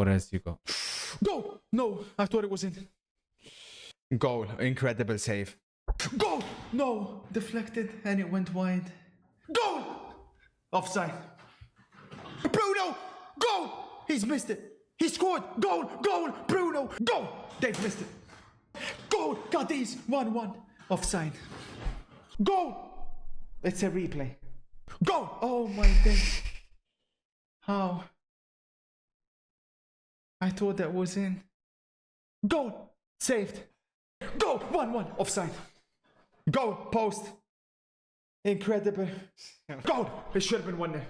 Torres, you go. Go! No, I thought it was in. Goal. Incredible save. Goal! No! Deflected and it went wide. Goal! Offside. Bruno! Goal! He's missed it. He scored. Goal! Goal! Bruno! Goal! They've missed it. Goal! Cadiz 1-1. Offside. Goal! It's a replay. Goal! Oh my days. How? I thought that was in. Goal! Saved. Goal! 1-1. Offside. Goal! Post. Incredible. Goal! It should have been 1-0.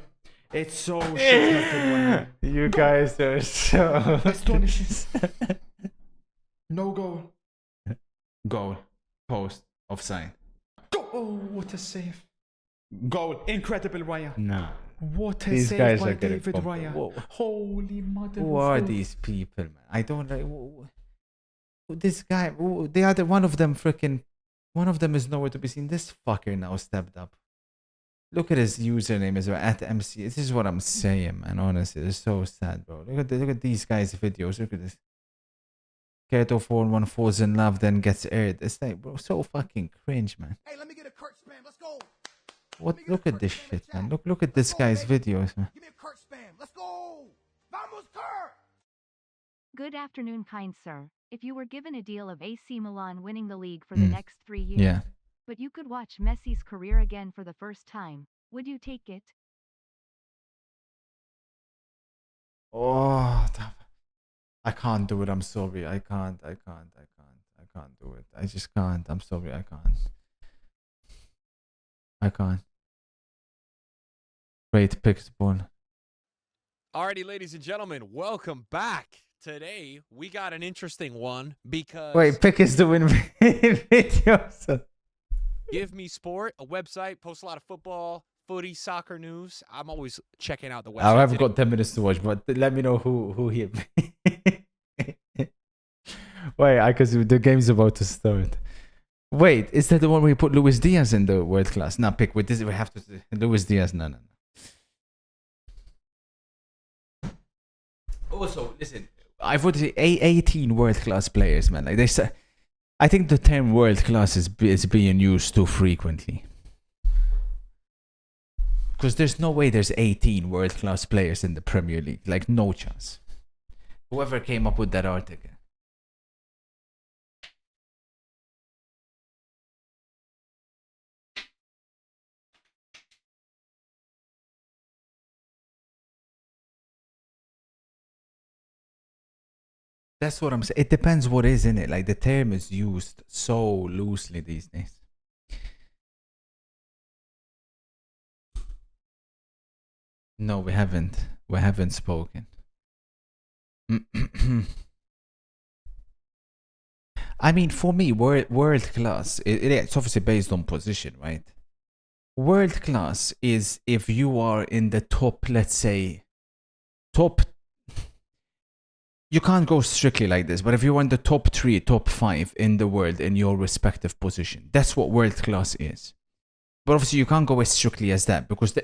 It so should have been 1-0. You guys are so astonishing. No goal. Goal. Post. Offside. Goal! Oh, what a save. Goal. Incredible, Raya. No. What a These save guys by are getting David pumped. Raya. Whoa. Holy mother Who of are God. these people, man? I don't like. This guy, the other one of them, one of them is nowhere to be seen. This fucker now stepped up. Look at his username as well, @MC. This is what I'm saying, man. Honestly, it's so sad, bro. Look at these guys' videos. Look at this. Keto 4-1 falls in love, then gets aired. It's like, bro, so fucking cringe, man. Hey, let me get a Kurt spam. Let's go. What? Look at this shit, man. Look at this guy's videos, man. Give me a Kurt spam. Let's go. Vamos, Kurt. Good afternoon, kind sir. If you were given a deal of AC Milan winning the league for the next 3 years, Yeah. but you could watch Messi's career again for the first time, would you take it? Oh, I can't do it. I'm sorry. I can't do it. I just can't. I'm sorry. I can't. Great picks, Paul. Alrighty, ladies and gentlemen, welcome back. Today, we got an interesting one because Wait, pick is doing videos. Give Me Sport, a website, posts a lot of football, footy, soccer news. I'm always checking out the website. I haven't got 10 minutes to watch, but let me know who hit me. Wait, because the game's about to start. Wait, is that the one where you put Luis Diaz in the world class? No, pick with this. We have to. Luis Diaz, no. Also, listen, I've voted 18 world class players, man. Like they say, I think the term world class is being used too frequently. Because there's no way there's 18 world class players in the Premier League. Like, no chance. Whoever came up with that article. That's what I'm saying. It depends what is in it. Like, the term is used so loosely these days. No, we haven't. We haven't spoken. I mean, for me, world class, it's obviously based on position, right? World class is if you are in the top, let's say, top. You can't go strictly like this, but if you're in the top 3, top 5 in the world in your respective position, that's what world class is. But obviously, you can't go as strictly as that because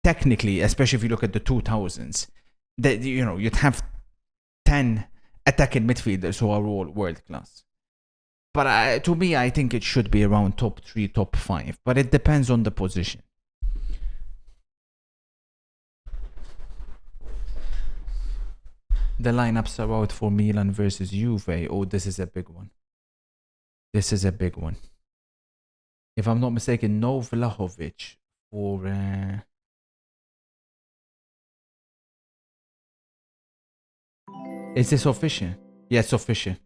technically, especially if you look at the 2000s, you'd have 10 attacking midfielders who are all world class. But to me, I think it should be around top 3, top 5. But it depends on the position. The lineups are out for Milan versus Juve. Oh, this is a big one. This is a big one. If I'm not mistaken, no Vlahovic for... Is this official? Yeah, it's official.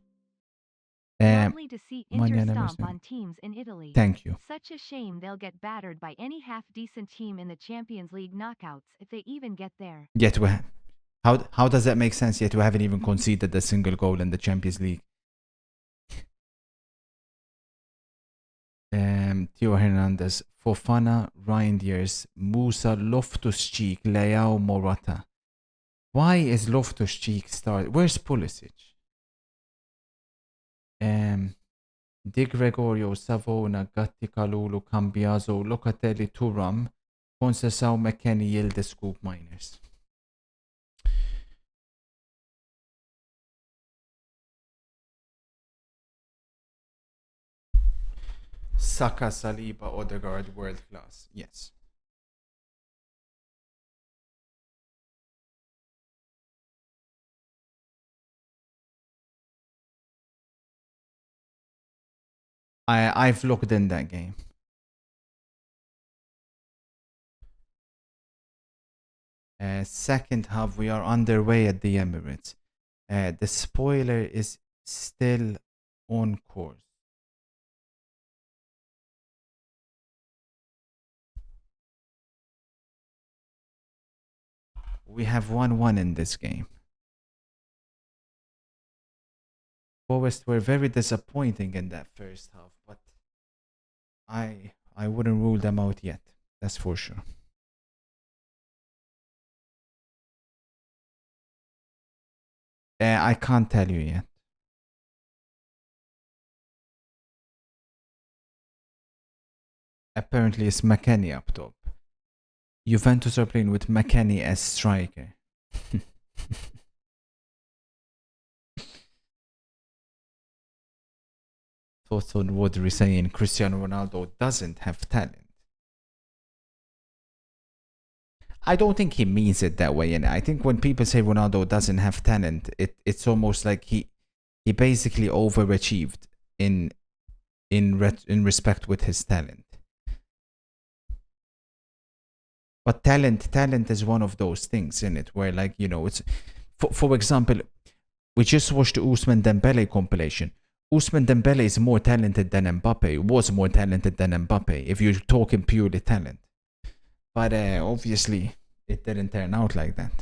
Lovely to see Inter Mañana stomp versus- on teams in Italy. Thank you. Such a shame they'll get battered by any half-decent team in the Champions League knockouts if they even get there. Yet we how does that make sense? Yet we haven't even conceded a single goal in the Champions League. Theo Hernandez, Fofana, Reinders, Musa, Loftus-Cheek, Leao, Morata. Why is Loftus-Cheek started? Where's Pulisic? Di Gregorio, Savona, Gatti, Kalulu, Cambiaso, Locatelli, Thuram, Conceição, McKennie, Yildiz, Scoop Miners. Saka, Saliba, Odegaard, world class. Yes. I've looked in that game. Second half, we are underway at the Emirates. The spoiler is still on course. We have 1-1 in this game. Forest were very disappointing in that first half, but I wouldn't rule them out yet. That's for sure. I can't tell you yet. Apparently, it's McKennie up top. Juventus are playing with McKennie as striker. Thoughts on Rodri saying Cristiano Ronaldo doesn't have talent? I don't think he means it that way, and I think when people say Ronaldo doesn't have talent, it's almost like he basically overachieved in respect with his talent. But talent is one of those things in it where, like, you know, it's for example, we just watched the Ousmane Dembele compilation. Ousmane Dembele is more talented than Mbappe. Was more talented than Mbappe if you're talking purely talent. But obviously, it didn't turn out like that.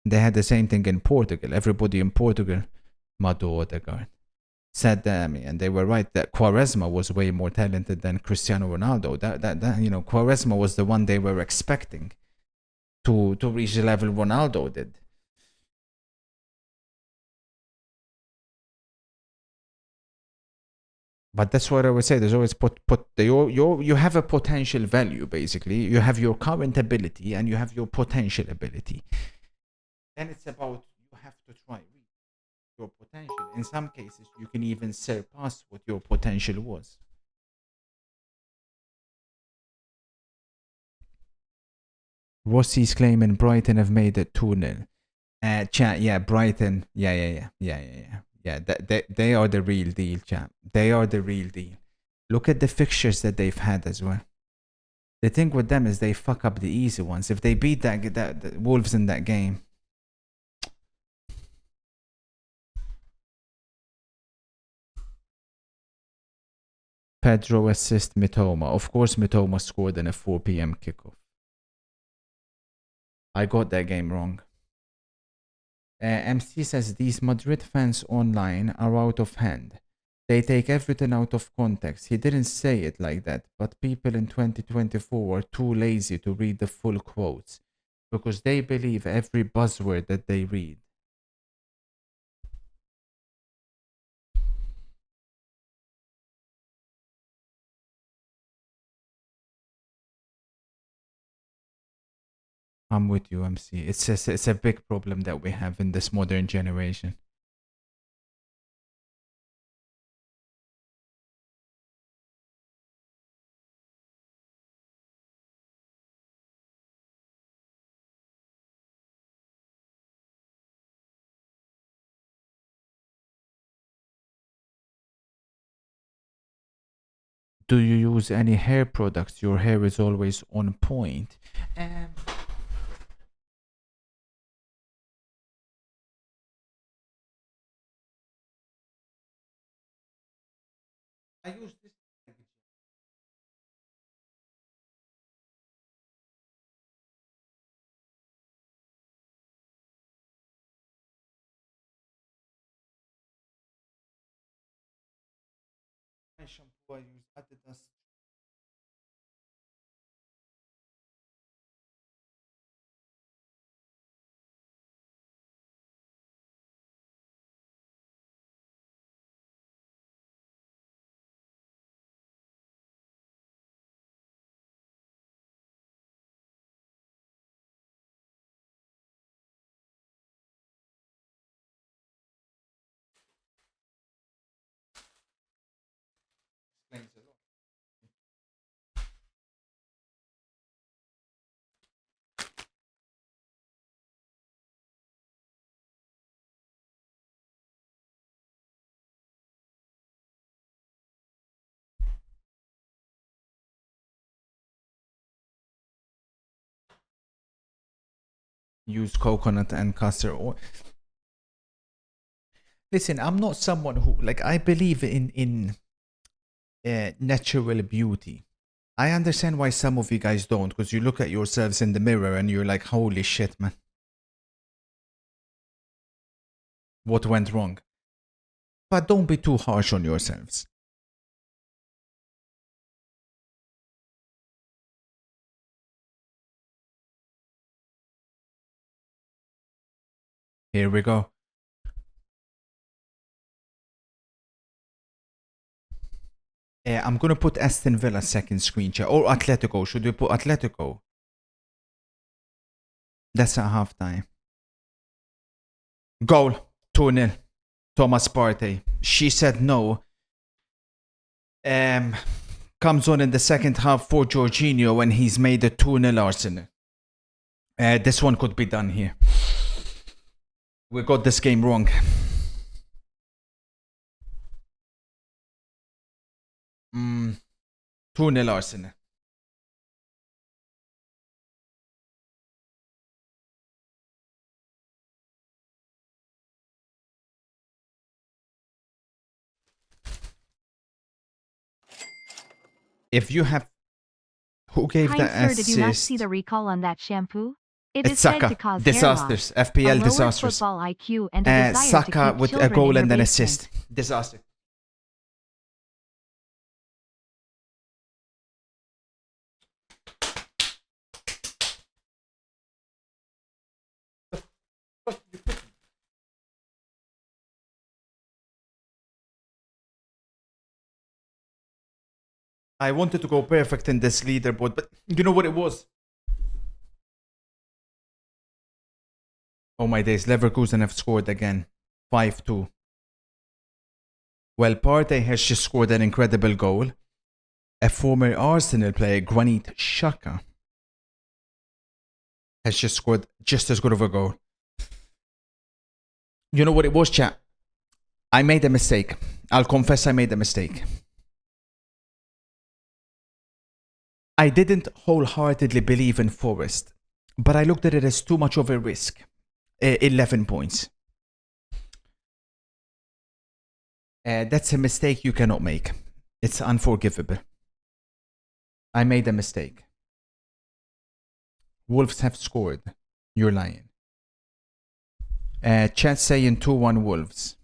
They had the same thing in Portugal. Everybody in Portugal, Mado Odegaard, said that, and they were right that Quaresma was way more talented than Cristiano Ronaldo. That you know, Quaresma was the one they were expecting to reach the level Ronaldo did. But that's what I would say. There's always you have a potential value, basically. You have your current ability and you have your potential ability. Then it's about, you have to try your potential. In some cases, you can even surpass what your potential was. Rossi's claiming Brighton have made it 2-0. Chat, yeah, Brighton. Yeah. They are the real deal, chat. They are the real deal. Look at the fixtures that they've had as well. The thing with them is they fuck up the easy ones. If they beat that Wolves in that game, Pedro assist Mitoma. Of course, Mitoma scored in a 4 p.m. kickoff. I got that game wrong. MC says these Madrid fans online are out of hand. They take everything out of context. He didn't say it like that, but people in 2024 are too lazy to read the full quotes because they believe every buzzword that they read. I'm with you, MC. It's a big problem that we have in this modern generation. Do you use any hair products? Your hair is always on point. I use this. Shampoo I use Adidas use coconut and castor oil. Listen, I'm not someone who like I believe in natural beauty. I understand why some of you guys don't, because you look at yourselves in the mirror and you're like, holy shit, man. What went wrong? But don't be too harsh on yourselves. Here we go. I'm going to put Aston Villa second screen share. Or Atletico. Should we put Atletico? That's at halftime. Goal. 2-0. Thomas Partey. She said no. Comes on in the second half for Jorginho when he's made a 2-0 Arsenal. This one could be done here. We got this game wrong. Mm, 2-0 Arsenal. If you have... Who gave Kind the sir, assist? did you not see the recall on that shampoo? It It's is said Saka. to cause hair Disasters. loss, FPL a lowered disasters. football IQ, and a desire to Saka keep with a children goal in your and an basement. assist. Disaster. I wanted to go perfect in this leaderboard, but you know what it was? Oh my days, Leverkusen have scored again. 5-2. Well, Partey has just scored an incredible goal. A former Arsenal player, Granit Xhaka, has just scored just as good of a goal. You know what it was, chat? I made a mistake. I'll confess I made a mistake. I didn't wholeheartedly believe in Forest, but I looked at it as too much of a risk. 11 points. That's a mistake you cannot make. It's unforgivable. I made a mistake. Wolves have scored. You're lying. Chat saying 2-1 Wolves.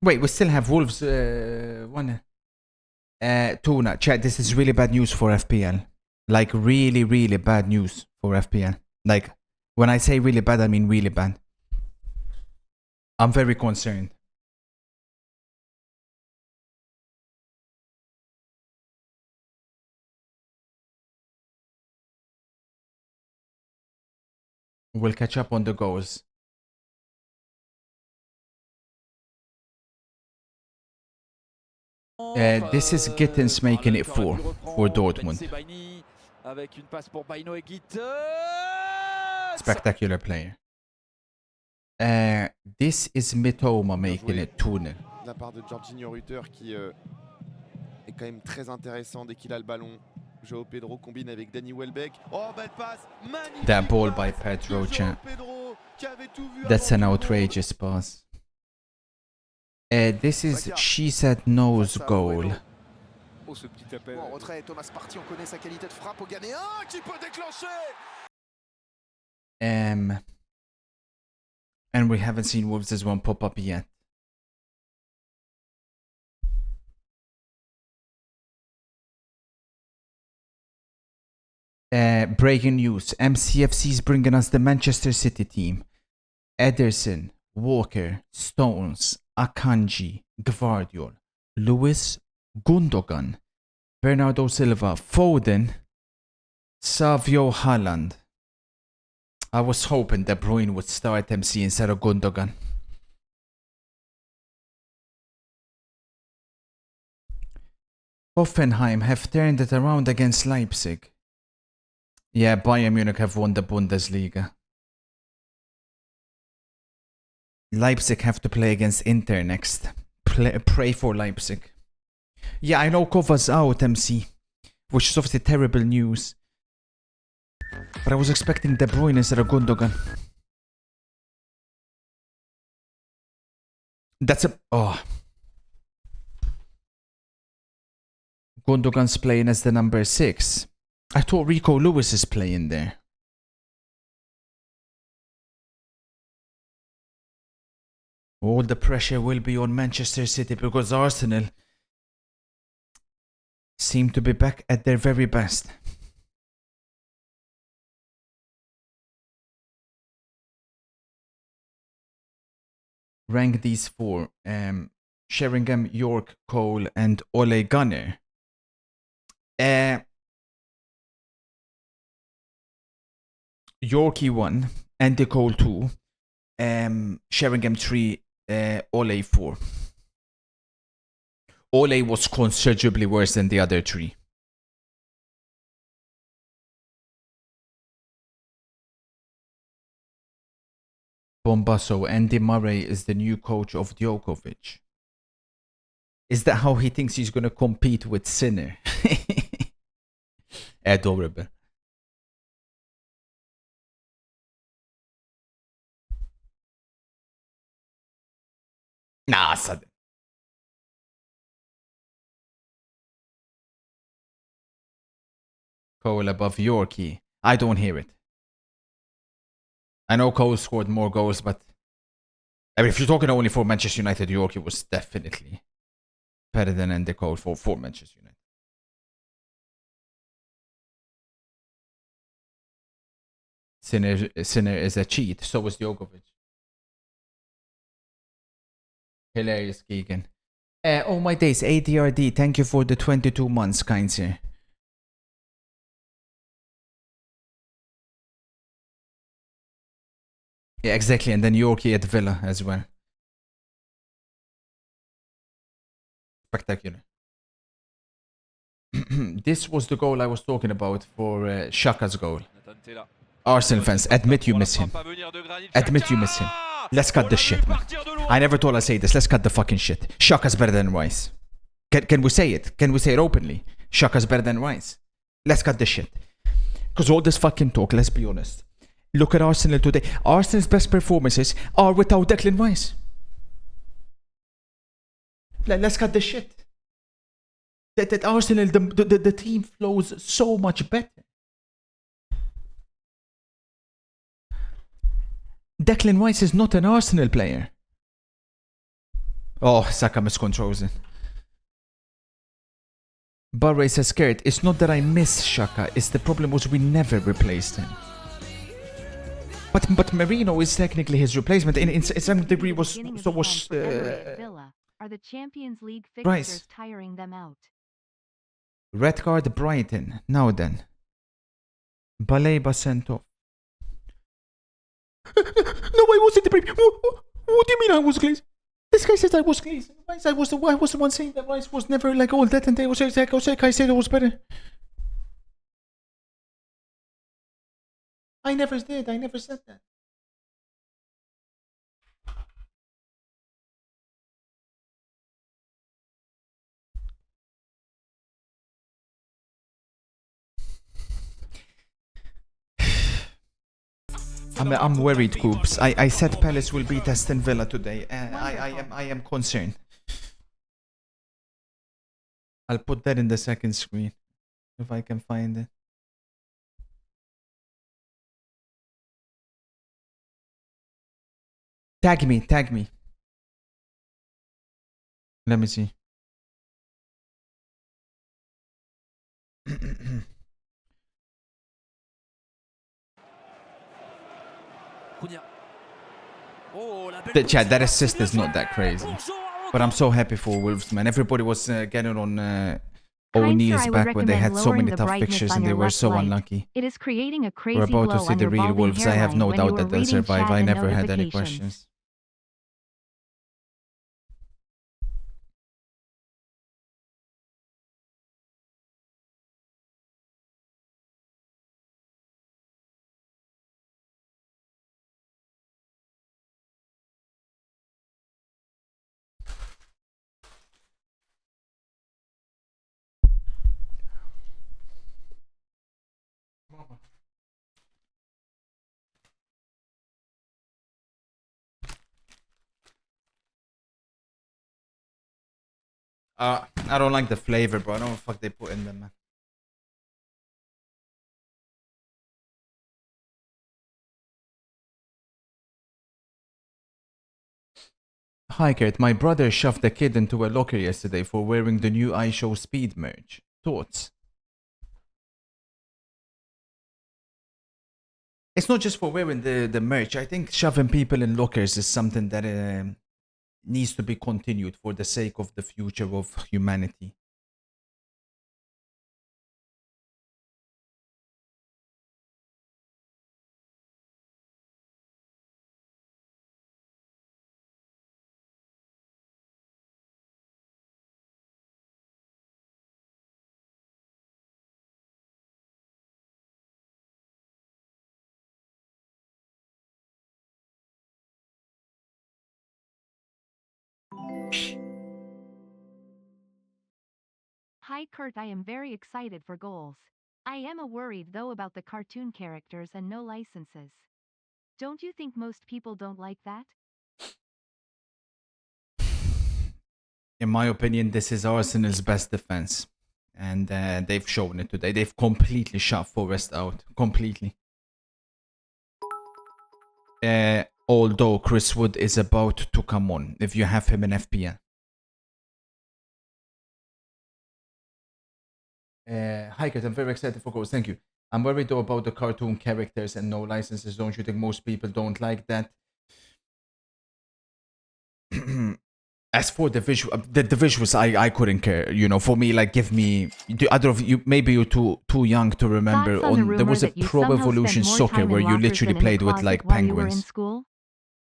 Wait, we still have Wolves 1. 2. Chat, this is really bad news for FPL. Like really, really bad news for FPL. Like when I say really bad, I mean really bad. I'm very concerned. We'll catch up on the goals. This is Gittins making it 4 for Dortmund. Spectacular player. This is Mitoma making it 2-0. De la part de Jorginho Rutter qui est quand même très intéressant dès qu'il a le ballon. João Pedro combine avec Danny Welbeck. Oh, belle passe, magnifique. That ball by Pedro, chat. That's an outrageous pass. This is She Said No's goal. Oh, ce petit appel. En retrait, Thomas Partey, on connaît sa qualité de frappe au Ghanéen qui peut déclencher. And we haven't seen Wolves' one pop up yet. Breaking news. MCFC's bringing us the Manchester City team. Ederson, Walker, Stones, Akanji, Gvardiol, Lewis, Gundogan, Bernardo Silva, Foden, Savio Haaland. I was hoping De Bruyne would start MC instead of Gundogan. Hoffenheim have turned it around against Leipzig. Yeah, Bayern Munich have won the Bundesliga. Leipzig have to play against Inter next. pray for Leipzig. Yeah, I know Kova's out, MC, which is obviously terrible news. But I was expecting De Bruyne instead of Gundogan. That's a... Oh. Gundogan's playing as the number 6. I thought Rico Lewis is playing there. All the pressure will be on Manchester City because Arsenal seem to be back at their very best. Rank these 4. Sheringham, York, Cole, and Ole Gunnar. Yorkie 1, Andy Cole 2, Sheringham 3, Ole 4. Ole was considerably worse than the other 3. Bombasso, Andy Murray is the new coach of Djokovic. Is that how he thinks he's going to compete with Sinner? Adorable. Nah, son. Cole above Yorkie. I don't hear it. I know Cole scored more goals, but I mean, if you're talking only for Manchester United, Yorkie was definitely better than Andy Cole for Manchester United. Sinner is a cheat, so was Djokovic. Hilarious, Keegan. Oh my days, ADRD, thank you for the 22 months, kind sir. Yeah, exactly, and then Yorkie at Villa as well. Spectacular. This was the goal I was talking about for Xhaka's goal. Arsenal fans, admit you miss him. Admit you miss him. Let's cut the shit, man. I never thought I'd say this. Let's cut the fucking shit. Xhaka's better than Rice. Can we say it? Can we say it openly? Xhaka's better than Rice. Let's cut the shit. Because all this fucking talk, let's be honest. Look at Arsenal today. Arsenal's best performances are without Declan Rice. Let's cut the shit. That Arsenal, the team flows so much better. Declan Rice is not an Arsenal player. Oh, Saka miscontrols it. Barre says scared. It's not that I miss Xhaka. It's the problem was we never replaced him. But Merino is technically his replacement. In some degree was so was. Are the Champions League fixtures tiring them out? Red card Brighton. Now then. Baleba sent off. No, I wasn't the premier. What do you mean I was glazed? This guy says I was glazed. I was the one saying that Rice was never like all that, and they was like, I said it was better. I never did. I never said that. I'm worried, Coops. I said Palace will beat Aston Villa today. I am concerned. I'll put that in the second screen if I can find it. Tag me. Let me see. That assist is not that crazy. But I'm so happy for Wolves, man. Everybody was getting on O'Neill's back when they had so many tough fixtures and they were so unlucky. It is creating a crazy We're about to see the real Wolves. I have no doubt that they'll survive. I never had any questions. I don't like the flavor, bro. I don't know what the fuck they put in them, man. Hi, Kurt. My brother shoved a kid into a locker yesterday for wearing the new iShow Speed merch. Thoughts? It's not just for wearing the merch. I think shoving people in lockers is something that needs to be continued for the sake of the future of humanity. Hi Kurt, I am very excited for goals. I am worried though about the cartoon characters and no licenses. Don't you think most people don't like that? In my opinion, this is Arsenal's best defense. And they've shown it today. They've completely shut Forest out. Completely. Although Chris Wood is about to come on, if you have him in FPL. Hi, Kurt, I'm very excited for goals. Thank you. I'm worried though about the cartoon characters and no licenses. Don't you think most people don't like that? As for the visual, the visuals, I couldn't care. You know, for me, like, give me. I don't know if you, maybe you're too young to remember. There was a Pro Evolution Soccer where you literally played with like penguins.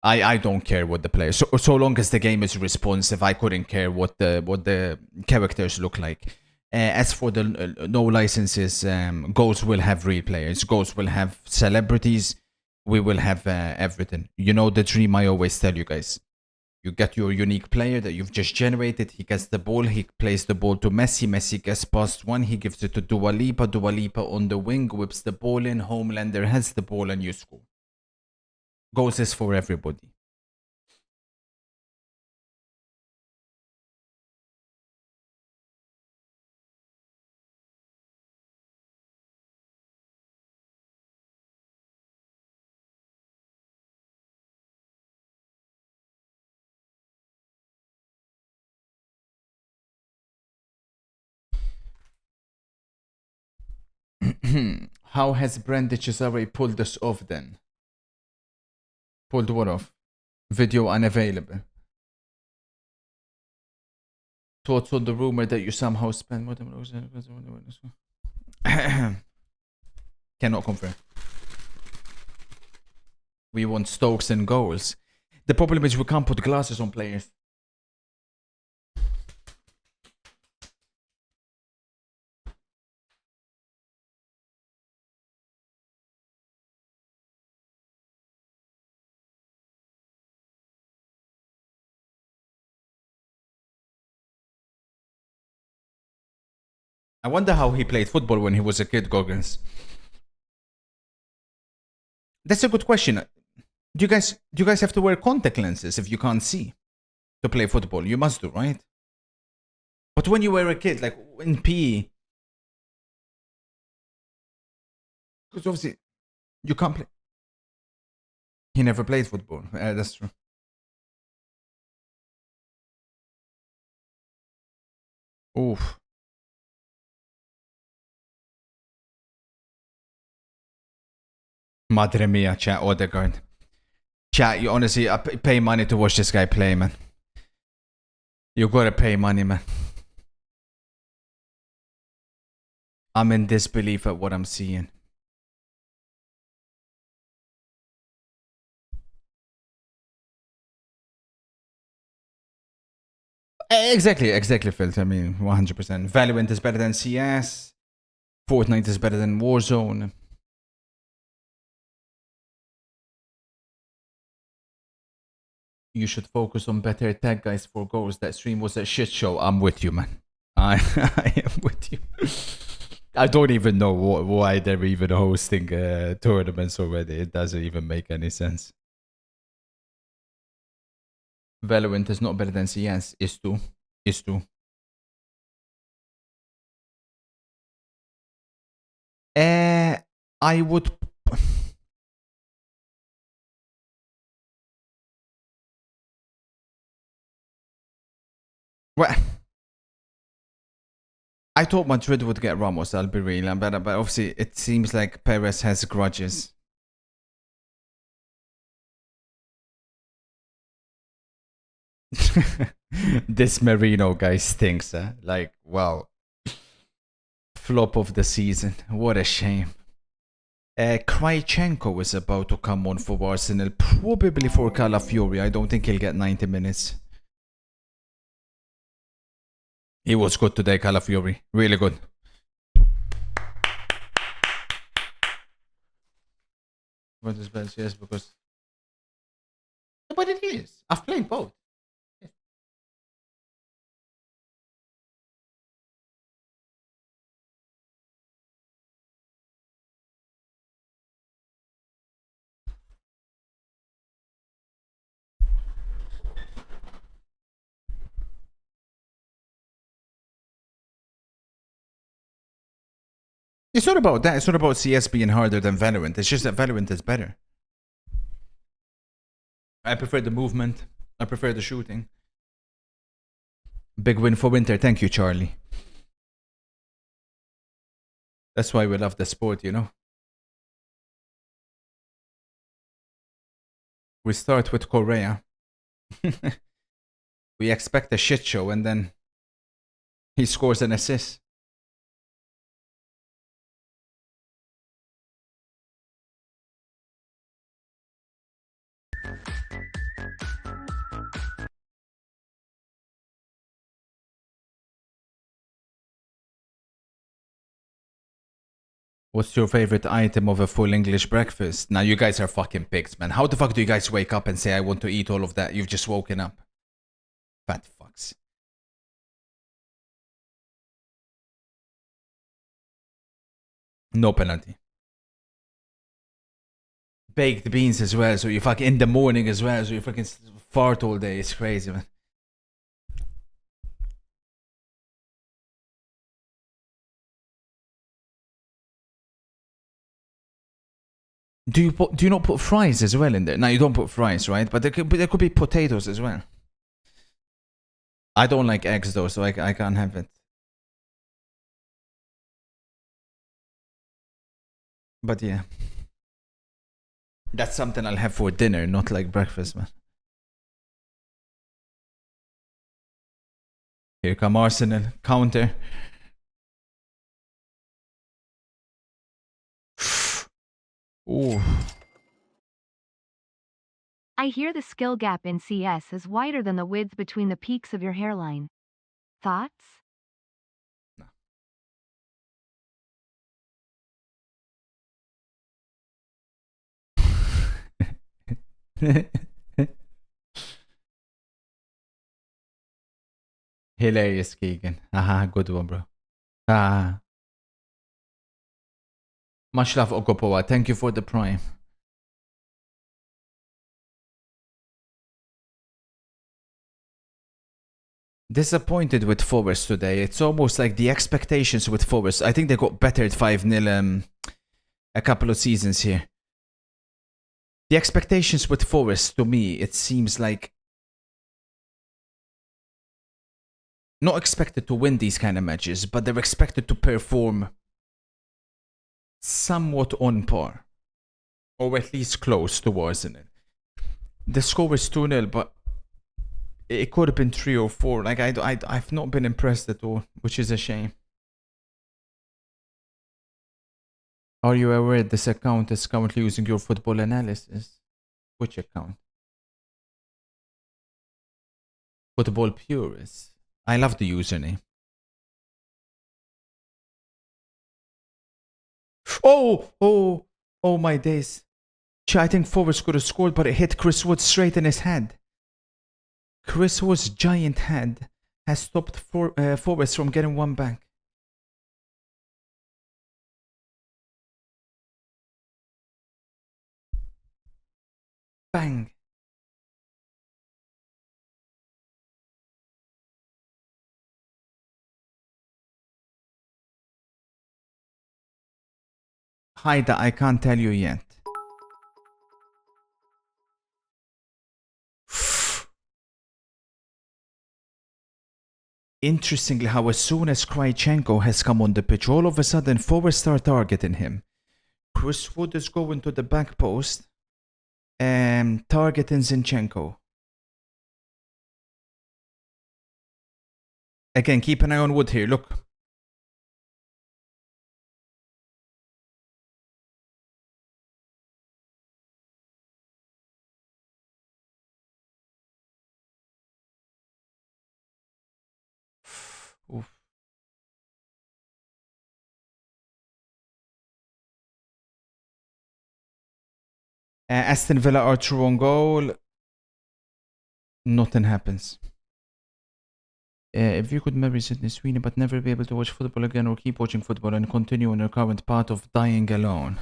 I don't care what the players. So long as the game is responsive, I couldn't care what the characters look like. As for the no licenses, goals will have real players. Goals will have celebrities. We will have everything. You know the dream I always tell you guys. You get your unique player that you've just generated. He gets the ball. He plays the ball to Messi. Messi gets past one. He gives it to Dua Lipa. Dua Lipa on the wing whips the ball in. Homelander has the ball and you score. Goals is for everybody. How has Brandon Cesare pulled this off then? Pulled what off? Video unavailable. Thoughts on the rumor that you somehow spent more than... Cannot confirm. We want Stokes and goals. The problem is we can't put glasses on players. I wonder how he played football when he was a kid, Goggins. That's a good question. Do you guys have to wear contact lenses if you can't see to play football? You must do, right? But when you were a kid, like in PE, because obviously you can't play. He never played football. That's true. Oof. Madre mia, chat, Odegaard. Chat, you honestly, I pay money to watch this guy play, man. You gotta pay money, man. I'm in disbelief at what I'm seeing. Exactly, Phil. I mean, 100%. Valorant is better than CS. Fortnite is better than Warzone. You should focus on better tag guys for goals. That stream was a shit show. I'm with you, man. I am with you. I don't even know why they're even hosting tournaments already. It doesn't even make any sense. Valorant is not better than CS. Is too. I would. Well, I thought Madrid would get Ramos, I'll be real, but obviously it seems like Perez has grudges. This Merino guy stinks, huh? Like, wow. Flop of the season. What a shame. Krychenko is about to come on for Arsenal, probably for Calafiori. I don't think he'll get 90 minutes. He was good today, Calafiori. Really good. What is best? Yes, because... But it is. I've played both. It's not about that. It's not about CS being harder than Valorant. It's just that Valorant is better. I prefer the movement. I prefer the shooting. Big win for Winter. Thank you, Charlie. That's why we love the sport, you know. We start with Korea. We expect a shit show and then he scores an assist. What's your favorite item of a full English breakfast? Now you guys are fucking pigs, man. How the fuck do you guys wake up and say I want to eat all of that? You've just woken up. Fat fucks. No penalty. Baked beans as well, so you fuck in the morning as well, so you fucking fart all day. It's crazy, man. Do you not put fries as well in there? No, you don't put fries, right? But there could be potatoes as well. I don't like eggs though, so I can't have it. But yeah. That's something I'll have for dinner, not like breakfast, man. Here come Arsenal. Counter. Ooh. I hear the skill gap in CS is wider than the width between the peaks of your hairline. Thoughts? Hilarious, Keegan. Haha, good one, bro. Ah. Much love, Okopoa. Thank you for the prime. Disappointed with Forest today. It's almost like the expectations with Forest. I think they got better at 5-0 a couple of seasons here. The expectations with Forest, to me, it seems like not expected to win these kind of matches, but they're expected to perform somewhat on par, or at least close to Arsenal. The score is 2-0, but it could have been 3 or 4. Like I've not been impressed at all, which is a shame. Are you aware this account is currently using your football analysis? Which account? Football Purist. I love the username. Oh my days. I think Forrest could have scored, but it hit Chris Wood straight in his head. Chris Wood's giant head has stopped Forrest from getting one back. Bang. Haida, I can't tell you yet. Interestingly, how as soon as Krychenko has come on the pitch, all of a sudden forwards start targeting him. Chris Wood is going to the back post and targeting Zinchenko. Again, keep an eye on Wood here, look. Oof. Aston Villa are true on goal. Nothing happens. If you could marry Sydney Sweeney but never be able to watch football again or keep watching football and continue on your current path of dying alone.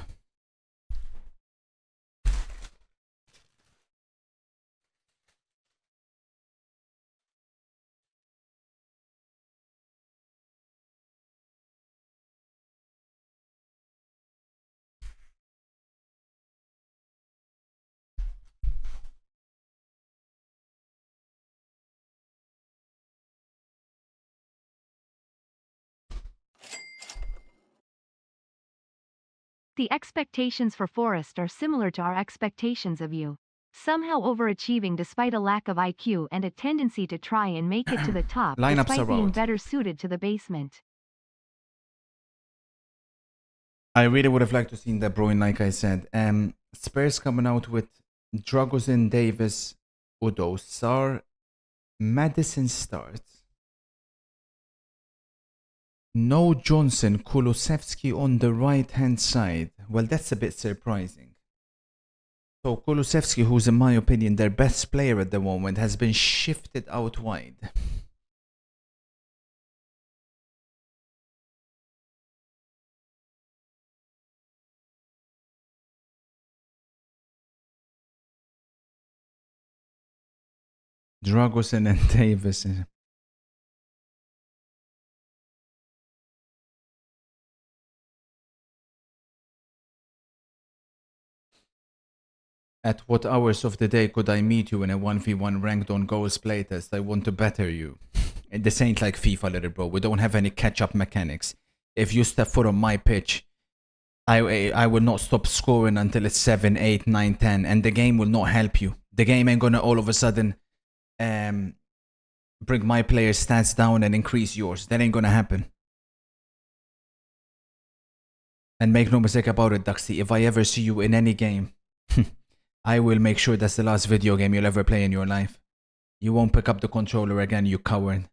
The expectations for Forrest are similar to our expectations of you. Somehow overachieving despite a lack of IQ and a tendency to try and make it to the top Lineups despite are being out. better suited to the basement. I really would have liked to see De Bruyne, like I said. Spurs coming out with Dragusin, Davis, Udo, Sar, Madison starts. No Johnson, Kulusevski on the right hand side. Well, that's a bit surprising. So Kulusevski, who's in my opinion their best player at the moment, has been shifted out wide. Dragusin and Davis. At what hours of the day could I meet you in a 1v1 ranked on goals playtest? I want to better you. And this ain't like FIFA, little bro. We don't have any catch-up mechanics. If you step foot on my pitch, I will not stop scoring until it's 7, 8, 9, 10. And the game will not help you. The game ain't gonna all of a sudden bring my player's stats down and increase yours. That ain't gonna happen. And make no mistake about it, Duxty. If I ever see you in any game, I will make sure that's the last video game you'll ever play in your life. You won't pick up the controller again, you coward.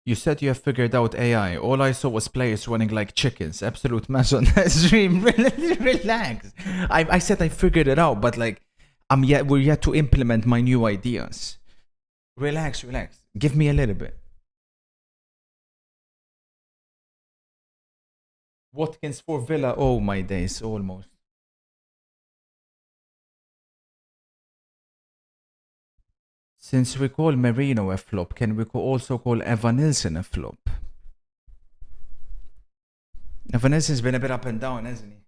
You said you have figured out AI. All I saw was players running like chickens. Absolute mess on that stream. Relax. I said I figured it out, but like we're yet to implement my new ideas. Relax. Give me a little bit. Watkins for Villa. Oh my days, almost. Since we call Merino a flop, can we also call Evan Nilsson a flop? Evan Nilsson's been a bit up and down, hasn't he?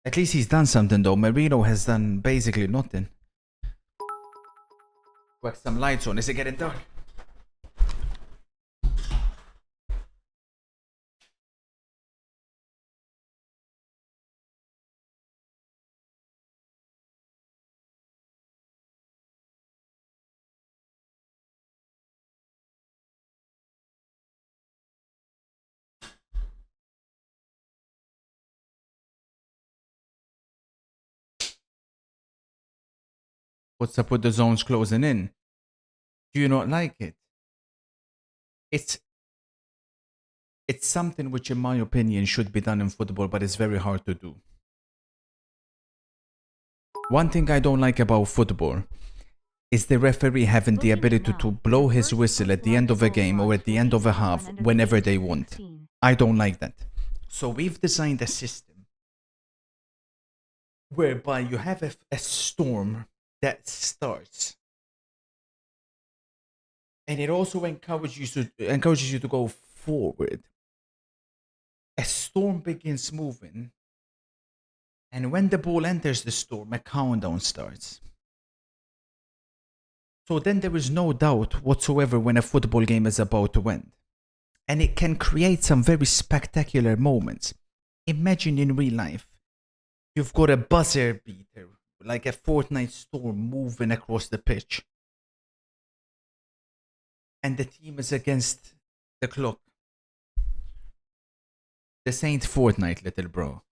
At least he's done something though. Merino has done basically nothing. Whack some lights on. Is it getting dark? What's up with the zones closing in? Do you not like it? It's something which, in my opinion, should be done in football, but it's very hard to do. One thing I don't like about football is the referee having the ability to blow his whistle at the end of a game or at the end of a half whenever they want. I don't like that. So we've designed a system whereby you have a storm that starts, and it also encourages you to go forward. A storm begins moving, and when the ball enters the storm, a countdown starts. So then there is no doubt whatsoever when a football game is about to end. And it can create some very spectacular moments. Imagine in real life, you've got a buzzer beater, like a Fortnite storm moving across the pitch. And the team is against the clock. This ain't Fortnite, little bro.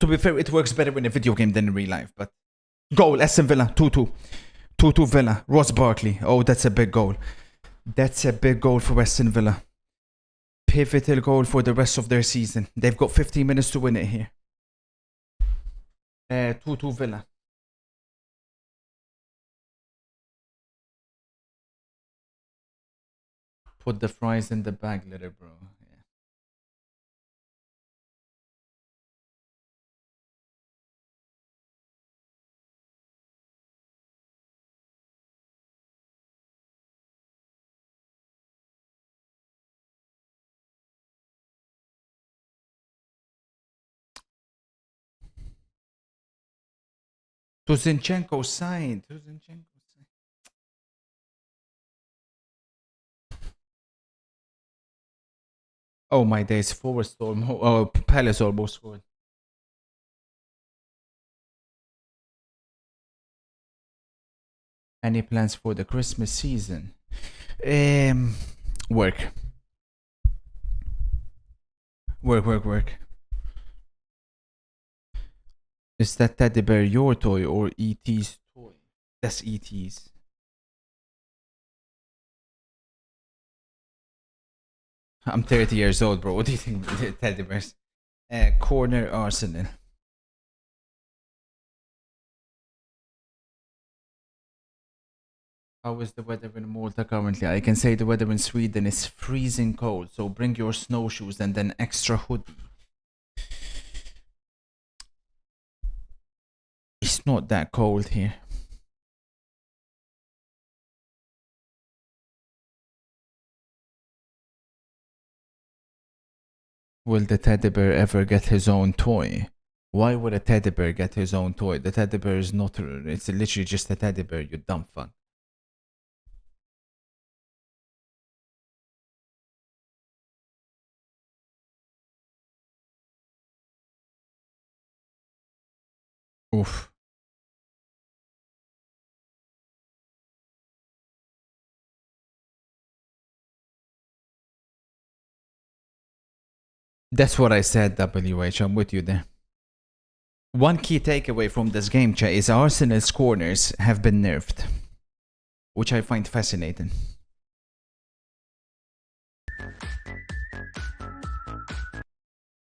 To be fair, it works better in a video game than in real life, but... Goal, Aston Villa, 2-2. 2-2 Villa, Ross Barkley. Oh, that's a big goal. That's a big goal for Aston Villa. Pivotal goal for the rest of their season. They've got 15 minutes to win it here. 2-2 Villa. Put the fries in the bag, little bro. Yeah. To Zinchenko side. Oh my days, Forest Palace almost scored. Any plans for the Christmas season? Work. Work. Is that teddy bear your toy or E.T.'s toy? That's E.T.'s. I'm 30 years old, bro. What do you think of teddy bears? Corner Arsenal. How is the weather in Malta currently? I can say the weather in Sweden is freezing cold, so bring your snowshoes and an extra hoodie. It's not that cold here. Will the teddy bear ever get his own toy? Why would a teddy bear get his own toy? The teddy bear is not... It's literally just a teddy bear, you dumb fuck. Oof. That's what I said, WH. I'm with you there. One key takeaway from this game, chat, is Arsenal's corners have been nerfed, which I find fascinating.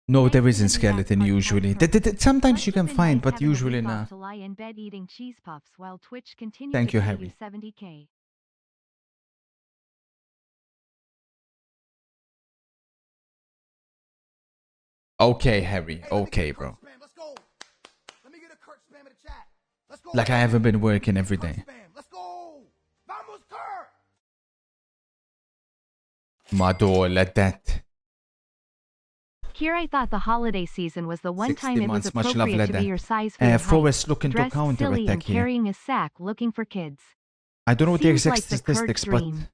No, there isn't skeleton usually. Sometimes you can find, but usually not. Thank you, Harry. Okay, Harry. Okay, bro. Like I haven't been working every day. Madonna, that. Here I thought the holiday season was the one time it was much love, appropriate to be your size for your Forest looking to dressed silly counter-attack and here. carrying a sack looking for kids. I don't know the Seems exact like the statistics, Kurd but dream.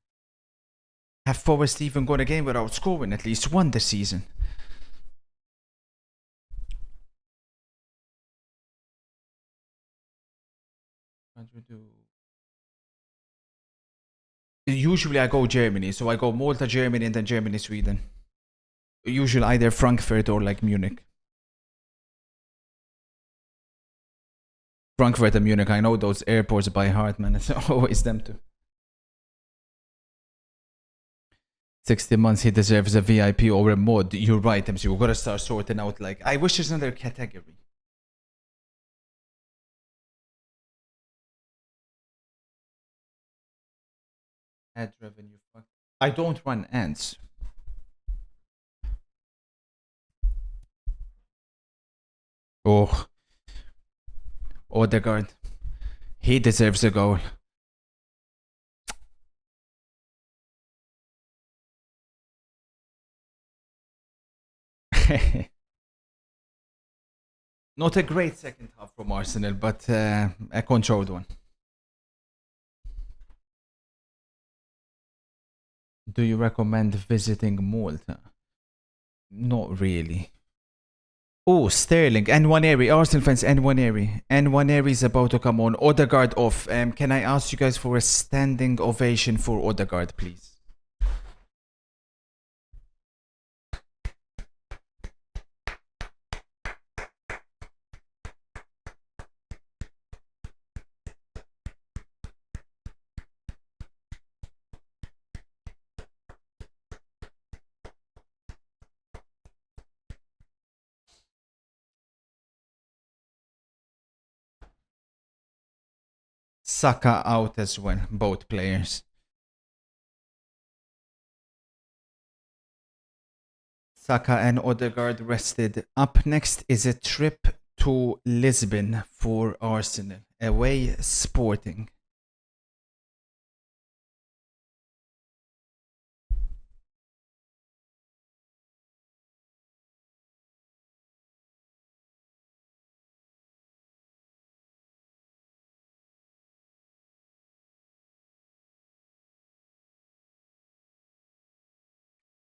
have Forest even got a game without scoring at least one this season? What do we do? Usually I go Germany, so I go Malta, Germany, and then Germany, Sweden. Usually either Frankfurt or like Munich. Frankfurt and Munich, I know those airports by heart, man. It's always them two. 60 months, he deserves a VIP or a mod. You're right, MC. We've got to start sorting out, like, I wish there's another category. Ad revenue. Fuck. I don't run ads. Oh. Odegaard. He deserves a goal. Not a great second half from Arsenal, but a controlled one. Do you recommend visiting Malta? Not really. Oh, Sterling, Nwaneri, Arsenal fans, Nwaneri. Nwaneri is about to come on. Odegaard off. Can I ask you guys for a standing ovation for Odegaard, please? Saka out as well, both players. Saka and Odegaard rested. Up next is a trip to Lisbon for Arsenal. Away Sporting.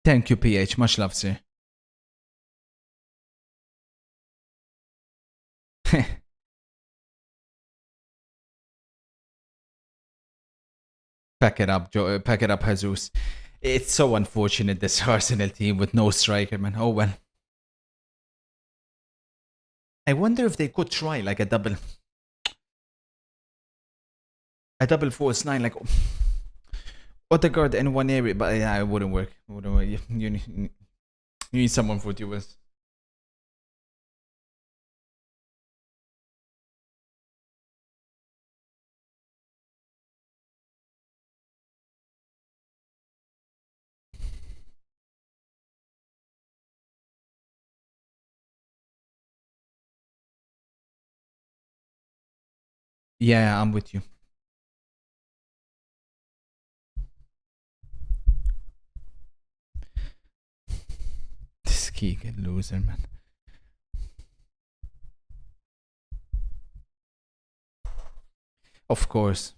Thank you, PH. Much love, sir. Pack it up, Joe. Pack it up, Jesus. It's so unfortunate, this Arsenal team with no striker, man. Oh well. I wonder if they could try like a double false nine, like Odegaard and Nwaneri, but yeah, it wouldn't work. It wouldn't work. You need someone for duels. Yeah, I'm with you. This Keegan loser, man. Of course.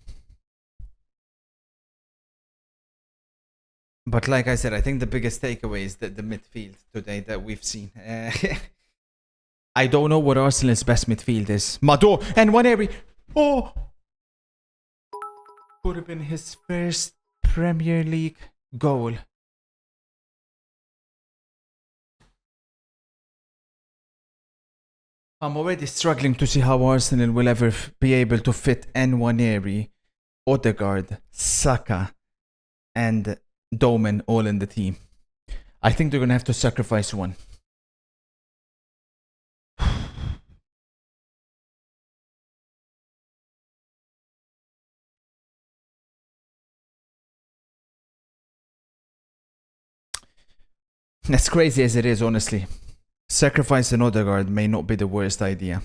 But like I said, I think the biggest takeaway is the midfield today that we've seen. I don't know what Arsenal's best midfield is. Mado and Nwaneri. Oh! Could have been his first Premier League goal. I'm already struggling to see how Arsenal will ever be able to fit Nwaneri, Odegaard, Saka, and Doman all in the team. I think they're going to have to sacrifice one. As crazy as it is, honestly, sacrifice an Odegaard may not be the worst idea.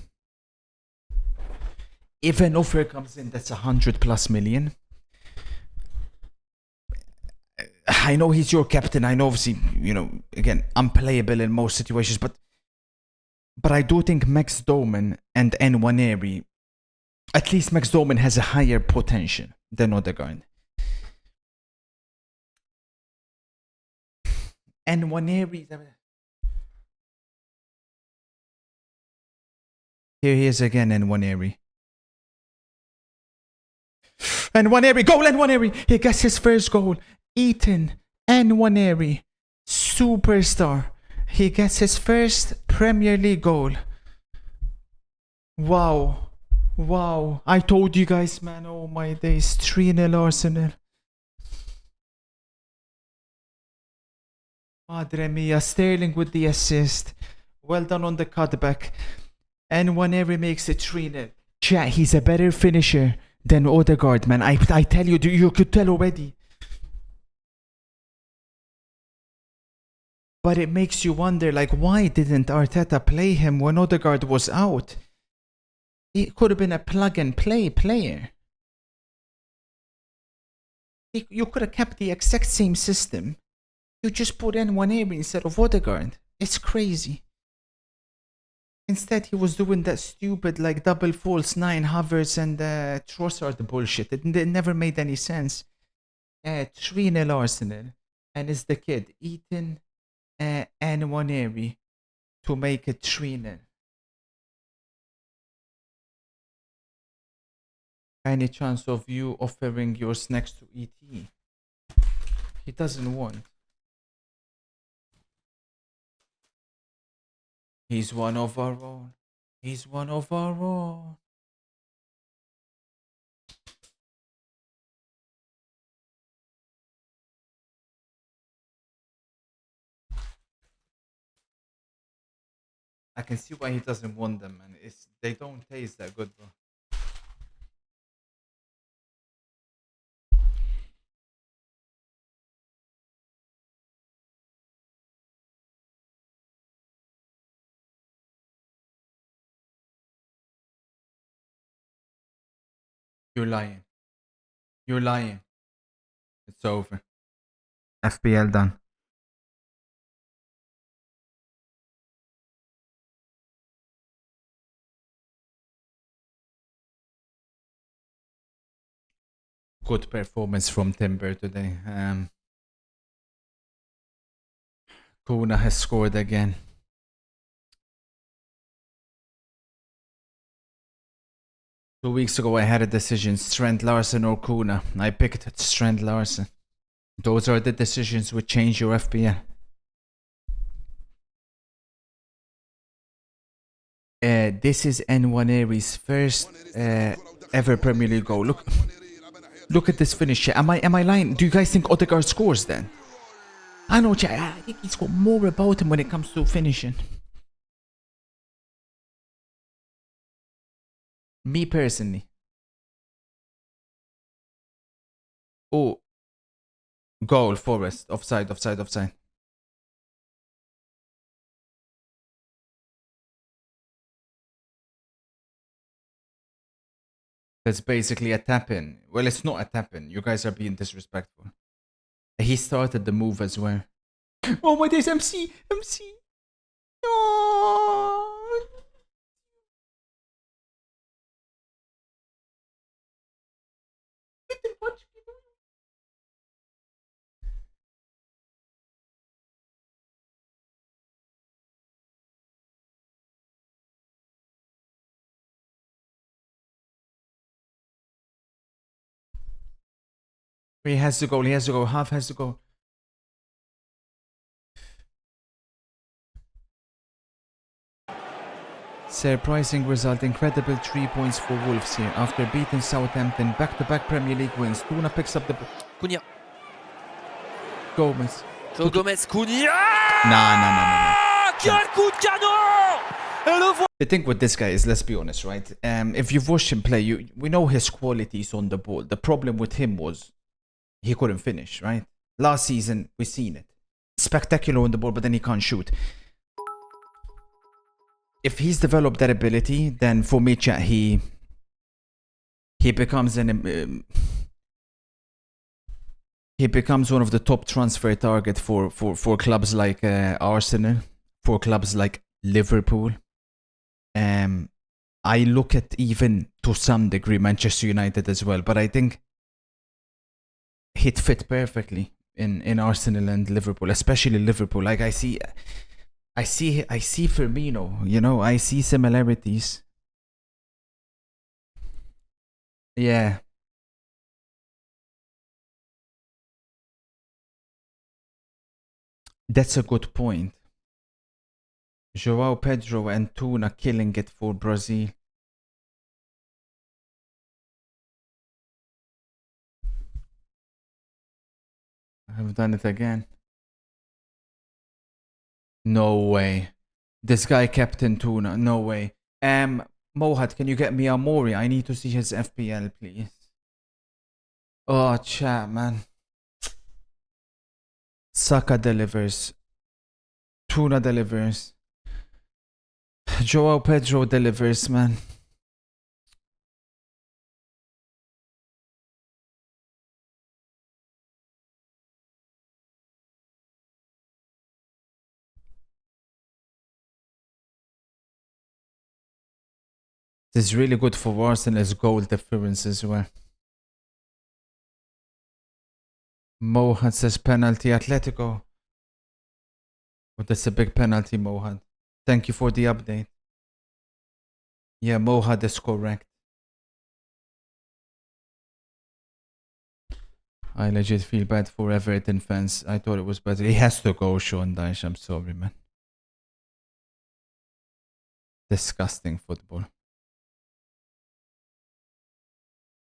If an offer comes in that's 100+ million, I know he's your captain. I know, obviously, you know, again, unplayable in most situations, but I do think Max Doman and Nwaneri, at least Max Doman has a higher potential than Odegaard. Nwaneri, here he is again, Nwaneri. Nwaneri, goal, Nwaneri! He gets his first goal. Ethan Nwaneri, superstar. He gets his first Premier League goal. Wow. Wow, I told you guys, man. Oh my days, 3-0 Arsenal. Madre mia, Sterling with the assist. Well done on the cutback. And Nwaneri makes it 3-0. Chat, he's a better finisher than Odegaard, man. I tell you, you could tell already. But it makes you wonder, like, why didn't Arteta play him when Odegaard was out? He could have been a plug-and-play player. You could have kept the exact same system. You just put in Nwaneri instead of Odegaard. It's crazy. Instead, he was doing that stupid, like, double false 9 Havertz and Trossard bullshit. It never made any sense. 3-0 Arsenal. And it's the kid, Ethan and Nwaneri, to make it 3-0. Any chance of you offering your snacks to ET? He doesn't want. He's one of our own. He's one of our own. I can see why he doesn't want them, man. They don't taste that good, bro. You're lying. You're lying. It's over. FPL done. Good performance from Timber today. Kuna has scored again. Two weeks ago, I had a decision: Strand Larson or Kuna. I picked Strand Larson. Those are the decisions which change your FPL. This is Nwaneri's first ever Premier League goal. Look at this finish. Am I lying? Do you guys think Odegaard scores then? I know, chat. I think he's got more about him when it comes to finishing. Me personally. Oh. Goal, Forest. Offside. That's basically a tap-in. Well, it's not a tap-in. You guys are being disrespectful. He started the move as well. Oh my days, MC! No! He has to go. Half has to go. Surprising result. Incredible 3 points for Wolves here. After beating Southampton, back-to-back Premier League wins. Tuna picks up the... Cunha. Gomez. Joe Gomez, Cunha. Nah. Quel coup de canon! Et le voilà. The thing with this guy is, let's be honest, right? If you've watched him play, we know his qualities on the ball. The problem with him was he couldn't finish, right? Last season, we've seen it. Spectacular on the ball, but then he can't shoot. If he's developed that ability, then for me, chat, he becomes he becomes one of the top transfer target for clubs like Arsenal, for clubs like Liverpool. I look at, even to some degree, Manchester United as well, but I think he'd fit perfectly in Arsenal and Liverpool, especially Liverpool. Like I see Firmino, you know, I see similarities. Yeah. That's a good point. Joao Pedro and Tuna killing it for Brazil. I've done it again. No way. This guy Captain Tuna. No way. Mohad, can you get me Amori? I need to see his FPL, please. Oh, chat, man. Saka delivers. Tuna delivers. Joao Pedro delivers, man. This is really good for Arsenal's goal difference as well. Mohad says penalty Atletico. But that's a big penalty, Mohad. Thank you for the update. Yeah, Mohad is correct. I legit feel bad for Everton fans. I thought it was better. He has to go, Sean Dyche. I'm sorry, man. Disgusting football.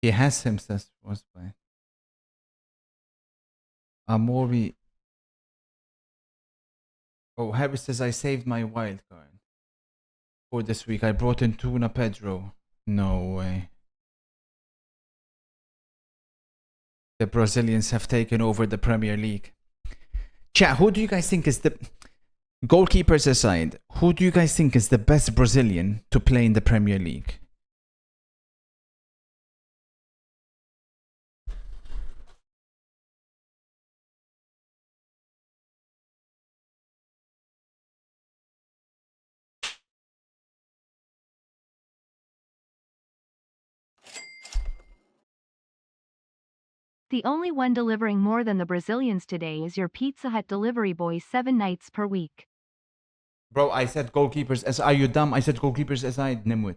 He has himself was by Amori. Oh, Harry says I saved my wild card for this week. I brought in Tuna Pedro. No way. The Brazilians have taken over the Premier League. Chat, who do you guys think is the goalkeepers aside? Who do you guys think is the best Brazilian to play in the Premier League? The only one delivering more than the Brazilians today is your Pizza Hut delivery boy 7 nights per week. Bro, I said goalkeepers as... Are you dumb? I said goalkeepers aside, Nimwit.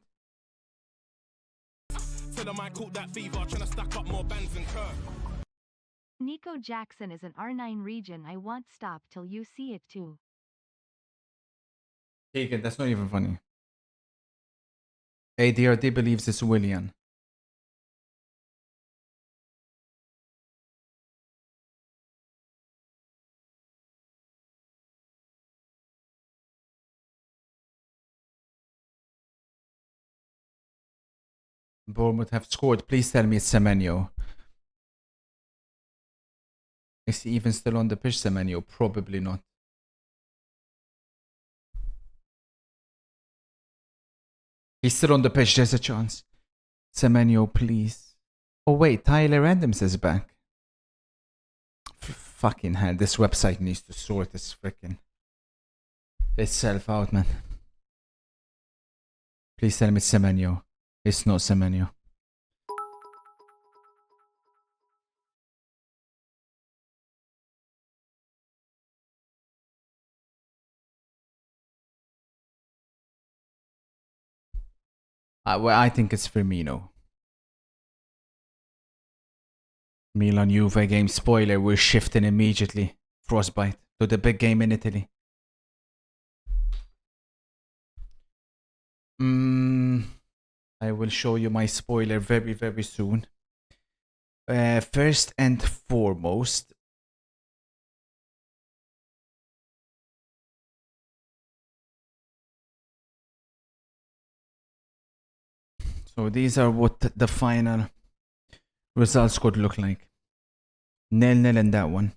Nico Jackson is an R9 region. I won't stop till you see it too. Take it, that's not even funny. ADRD believes it's Willian. Bournemouth have scored. Please tell me it's Semenyo. Is he even still on the pitch, Semenyo? Probably not. He's still on the pitch. There's a chance. Semenyo, please. Oh wait, Tyler Adams is back. Fucking hell, this website needs to sort this freaking itself out, man. Please tell me it's Semenyo. It's not Semenyo. Well, I think it's Firmino. Milan Juve game spoiler. We're shifting immediately. Frostbite to the big game in Italy. I will show you my spoiler very, very soon. First and foremost, so these are what the final results could look like. 0-0 in that one.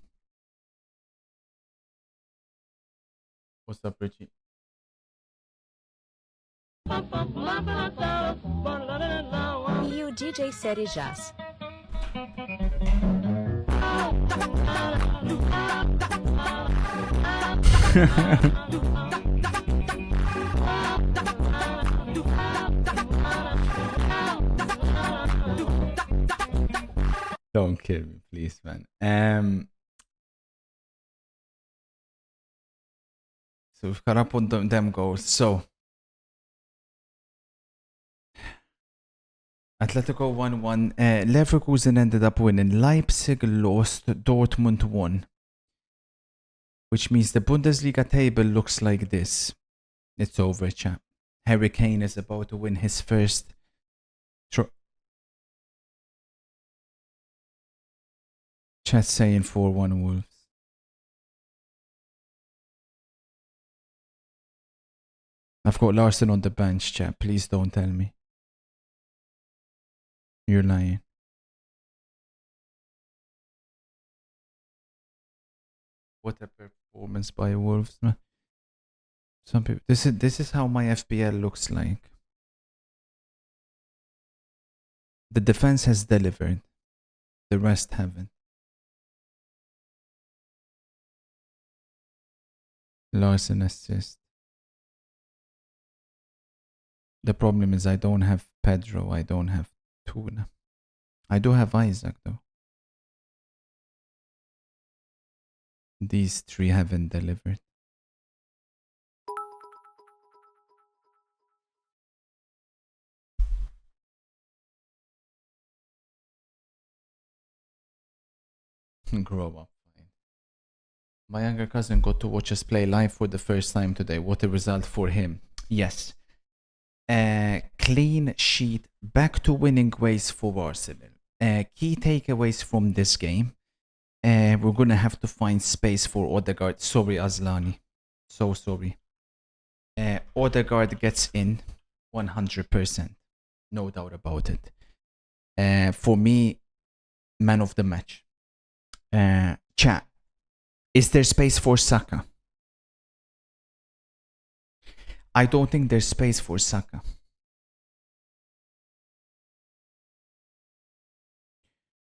What's up, Richie? E o DJ Série Jazz. Don't kill me, please, man. So we've got up on them goals. So Atletico 1-1. Leverkusen ended up winning. Leipzig lost. Dortmund won. Which means the Bundesliga table looks like this. It's over, chap. Harry Kane is about to win his first Chat saying 4-1 Wolves. I've got Larson on the bench, chat. Please don't tell me. You're lying. What a performance by Wolves, man. Some people. This is how my FPL looks like. The defense has delivered. The rest haven't. Larson assist. The problem is I don't have Pedro. I don't have Tuna. I do have Isaac though. These three haven't delivered. Grow up. Fine. My younger cousin got to watch us play live for the first time today. What a result for him. Yes. Clean sheet. Back to winning ways for Arsenal. Key takeaways from this game. We're going to have to find space for Odegaard. Sorry, Aslani. So sorry. Odegaard gets in 100%. No doubt about it. For me, man of the match. Chat. Is there space for Saka? I don't think there's space for Saka.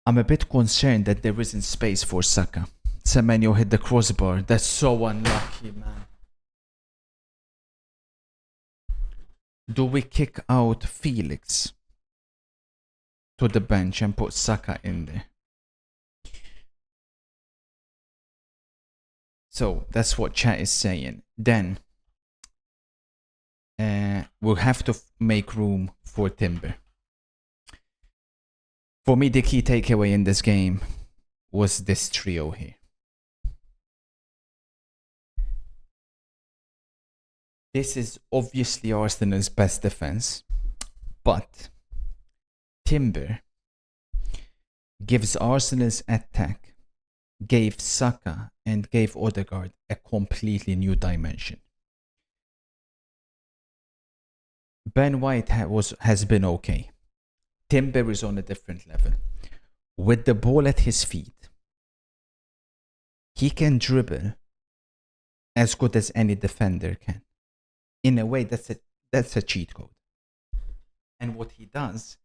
I'm a bit concerned that there isn't space for Saka. Semenyo hit the crossbar. That's so unlucky, man. Do we kick out Felix to the bench and put Saka in there? So that's what chat is saying. Then we'll have to make room for Timber. For me, the key takeaway in this game was this trio here. This is obviously Arsenal's best defense, but Timber gives Arsenal's attack, gave Saka and gave Odegaard a completely new dimension. Ben White has been okay. Timber is on a different level. With the ball at his feet, he can dribble as good as any defender can. In a way, that's a cheat code. And what he does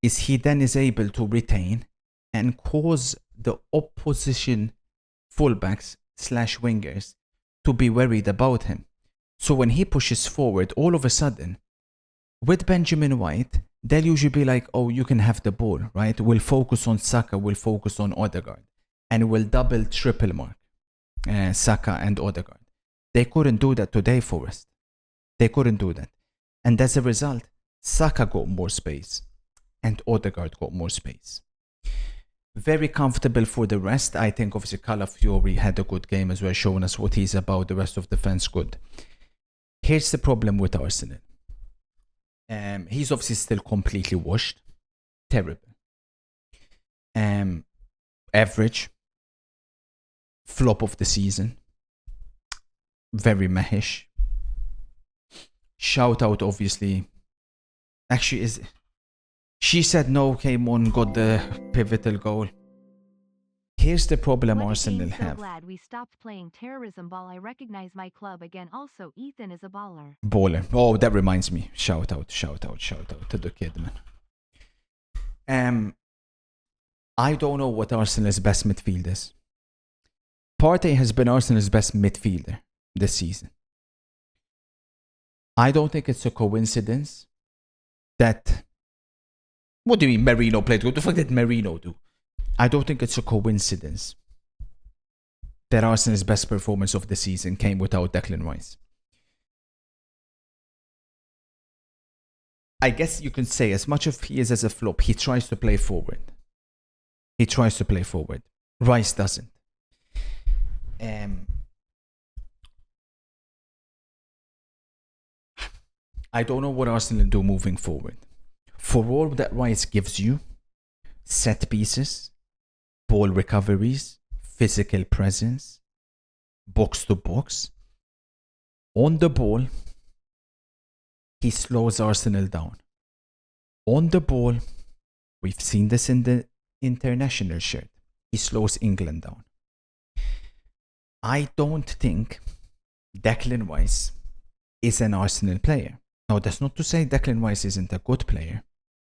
is he then is able to retain and cause the opposition fullbacks / wingers to be worried about him. So when he pushes forward, all of a sudden, with Benjamin White, they'll usually be like, oh, you can have the ball, right? We'll focus on Saka, we'll focus on Odegaard, and we'll double, triple mark Saka and Odegaard. They couldn't do that today, Forest. They couldn't do that. And as a result, Saka got more space and Odegaard got more space. Very comfortable for the rest. I think obviously Calafiori had a good game as well, showing us what he's about. The rest of the defense good. Here's the problem with Arsenal. He's obviously still completely washed. Terrible. Average. Flop of the season. Very mehish. Shout out obviously. Actually, she said no, came on, got the pivotal goal. Here's the problem Arsenal have. Glad we stopped playing terrorism ball. I recognize my club again. Also, Ethan is a baller. Baller. Oh, that reminds me. Shout out to the kid, man. I don't know what Arsenal's best midfield is. Partey has been Arsenal's best midfielder this season. I don't think it's a coincidence that... What do you mean Merino played? What the fuck did Merino do? I don't think it's a coincidence that Arsenal's best performance of the season came without Declan Rice. I guess you can say as much as he is as a flop, he tries to play forward. Rice doesn't. I don't know what Arsenal do moving forward. For all that Rice gives you, set pieces, ball recoveries, physical presence, box to box. On the ball, he slows Arsenal down. On the ball, we've seen this in the international shirt, he slows England down. I don't think Declan Rice is an Arsenal player. Now, that's not to say Declan Rice isn't a good player.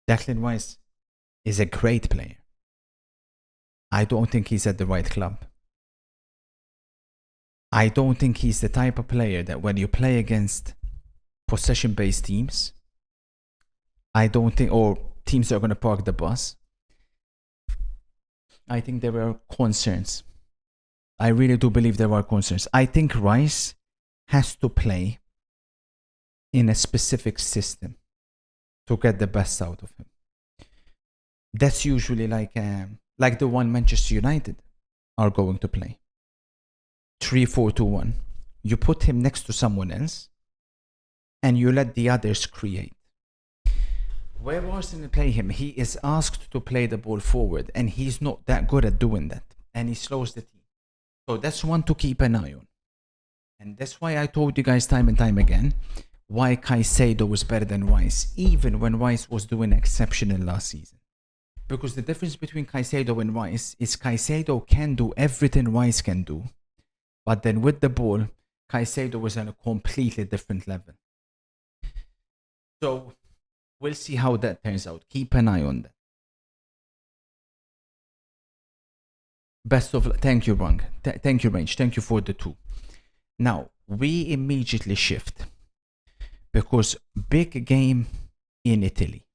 Declan Rice is a great player. I don't think he's at the right club. I don't think he's the type of player that when you play against possession-based teams, or teams that are going to park the bus, I think there are concerns. I really do believe there are concerns. I think Rice has to play in a specific system to get the best out of him. That's usually like the one Manchester United are going to play. 3-4-2-1. You put him next to someone else and you let the others create. Where Arsenal play him, he is asked to play the ball forward and he's not that good at doing that. And he slows the team. So that's one to keep an eye on. And that's why I told you guys time and time again why Caicedo was better than Rice, even when Rice was doing exceptional last season. Because the difference between Caicedo and Rice is Caicedo can do everything Rice can do, but then with the ball, Caicedo was on a completely different level. So we'll see how that turns out. Keep an eye on that. Best of luck. Thank you, Rang. Thank you, Range. Thank you for the 2. Now, we immediately shift because big game in Italy.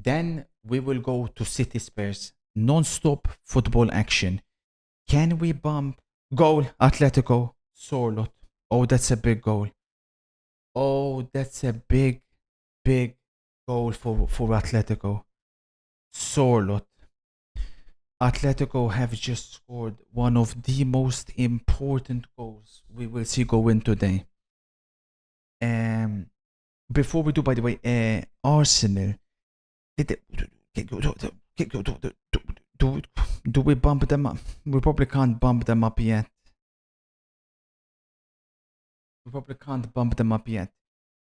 Then we will go to City Spurs. Non-stop football action. Can we bump? Goal, Atletico, Sorlot. Oh, that's a big goal. Oh, that's a big goal for Atletico. Sorlot. Atletico have just scored one of the most important goals we will see go in today. Before we do, by the way, Arsenal. Do we bump them up? We probably can't bump them up yet.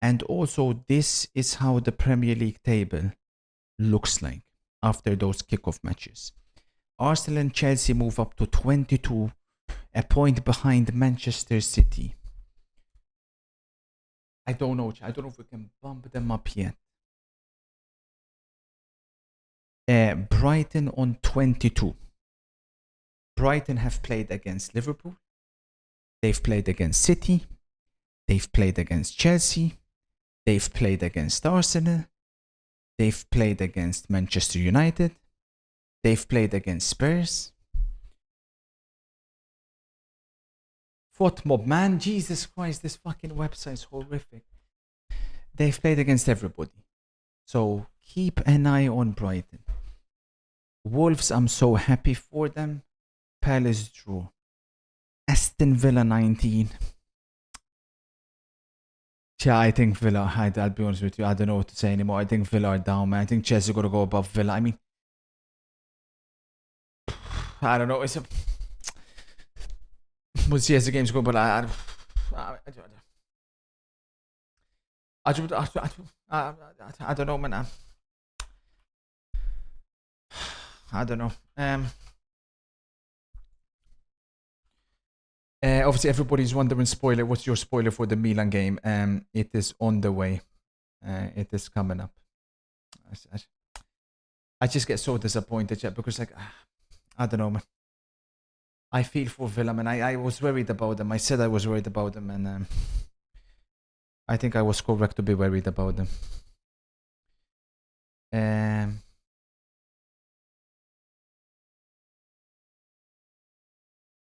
And also, this is how the Premier League table looks like after those kickoff matches. Arsenal and Chelsea move up to 22, a point behind Manchester City. I don't know if we can bump them up yet. Brighton on 22. Brighton have played against Liverpool. They've played against City. They've played against Chelsea. They've played against Arsenal. They've played against Manchester United. They've played against Spurs. FOTMob, man, Jesus Christ, this fucking website's horrific. They've played against everybody. So keep an eye on Brighton. Wolves, I'm so happy for them. Palace draw. Aston Villa 19. Yeah, I think Villa, I'll be honest with you, I don't know what to say anymore. I think Villa are down, man. I think Chelsea got to go above Villa. I mean, I don't know. We'll see as the game's going, but I don't know, man. I don't know. Obviously, everybody's wondering, spoiler, what's your spoiler for the Milan game? It is on the way. It is coming up. I just get so disappointed, because, like, I don't know, man. I feel for Villa, man. I was worried about them. I said I was worried about them, and I think I was correct to be worried about them.